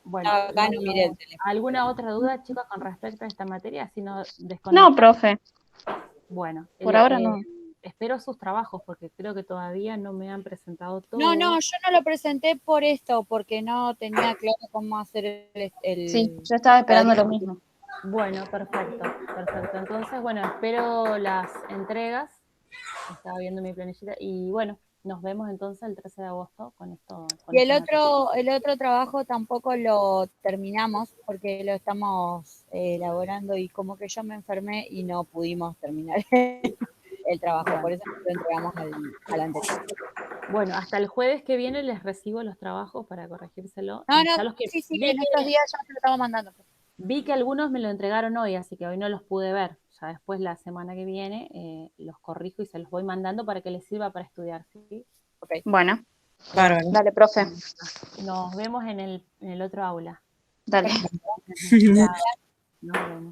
Bueno, Acá no miré el teléfono. ¿alguna otra duda, chicos, con respecto a esta materia? Si no No, profe. Bueno, Por ahora no. espero sus trabajos porque creo que todavía no me han presentado todo. No, yo no lo presenté por esto, porque no tenía claro cómo hacer el Sí, yo estaba esperando lo mismo. Bueno, perfecto. Entonces, bueno, espero las entregas. Estaba viendo mi planillita y bueno, nos vemos entonces el 13 de agosto con esto. Y el otro trabajo tampoco lo terminamos porque lo estamos elaborando y como que yo me enfermé y no pudimos terminar el trabajo, por eso lo entregamos al anterior. Bueno, hasta el jueves que viene les recibo los trabajos para corregírselo. No, Ya los que sí, en estos días ya se lo estamos mandando. vi que algunos me lo entregaron hoy, así que hoy no los pude ver. Ya después la semana que viene los corrijo y se los voy mandando para que les sirva para estudiar, ¿sí? Okay. Bueno. bárbaro. Dale, profe. Nos vemos en el otro aula. Dale. Chao. Nos vemos.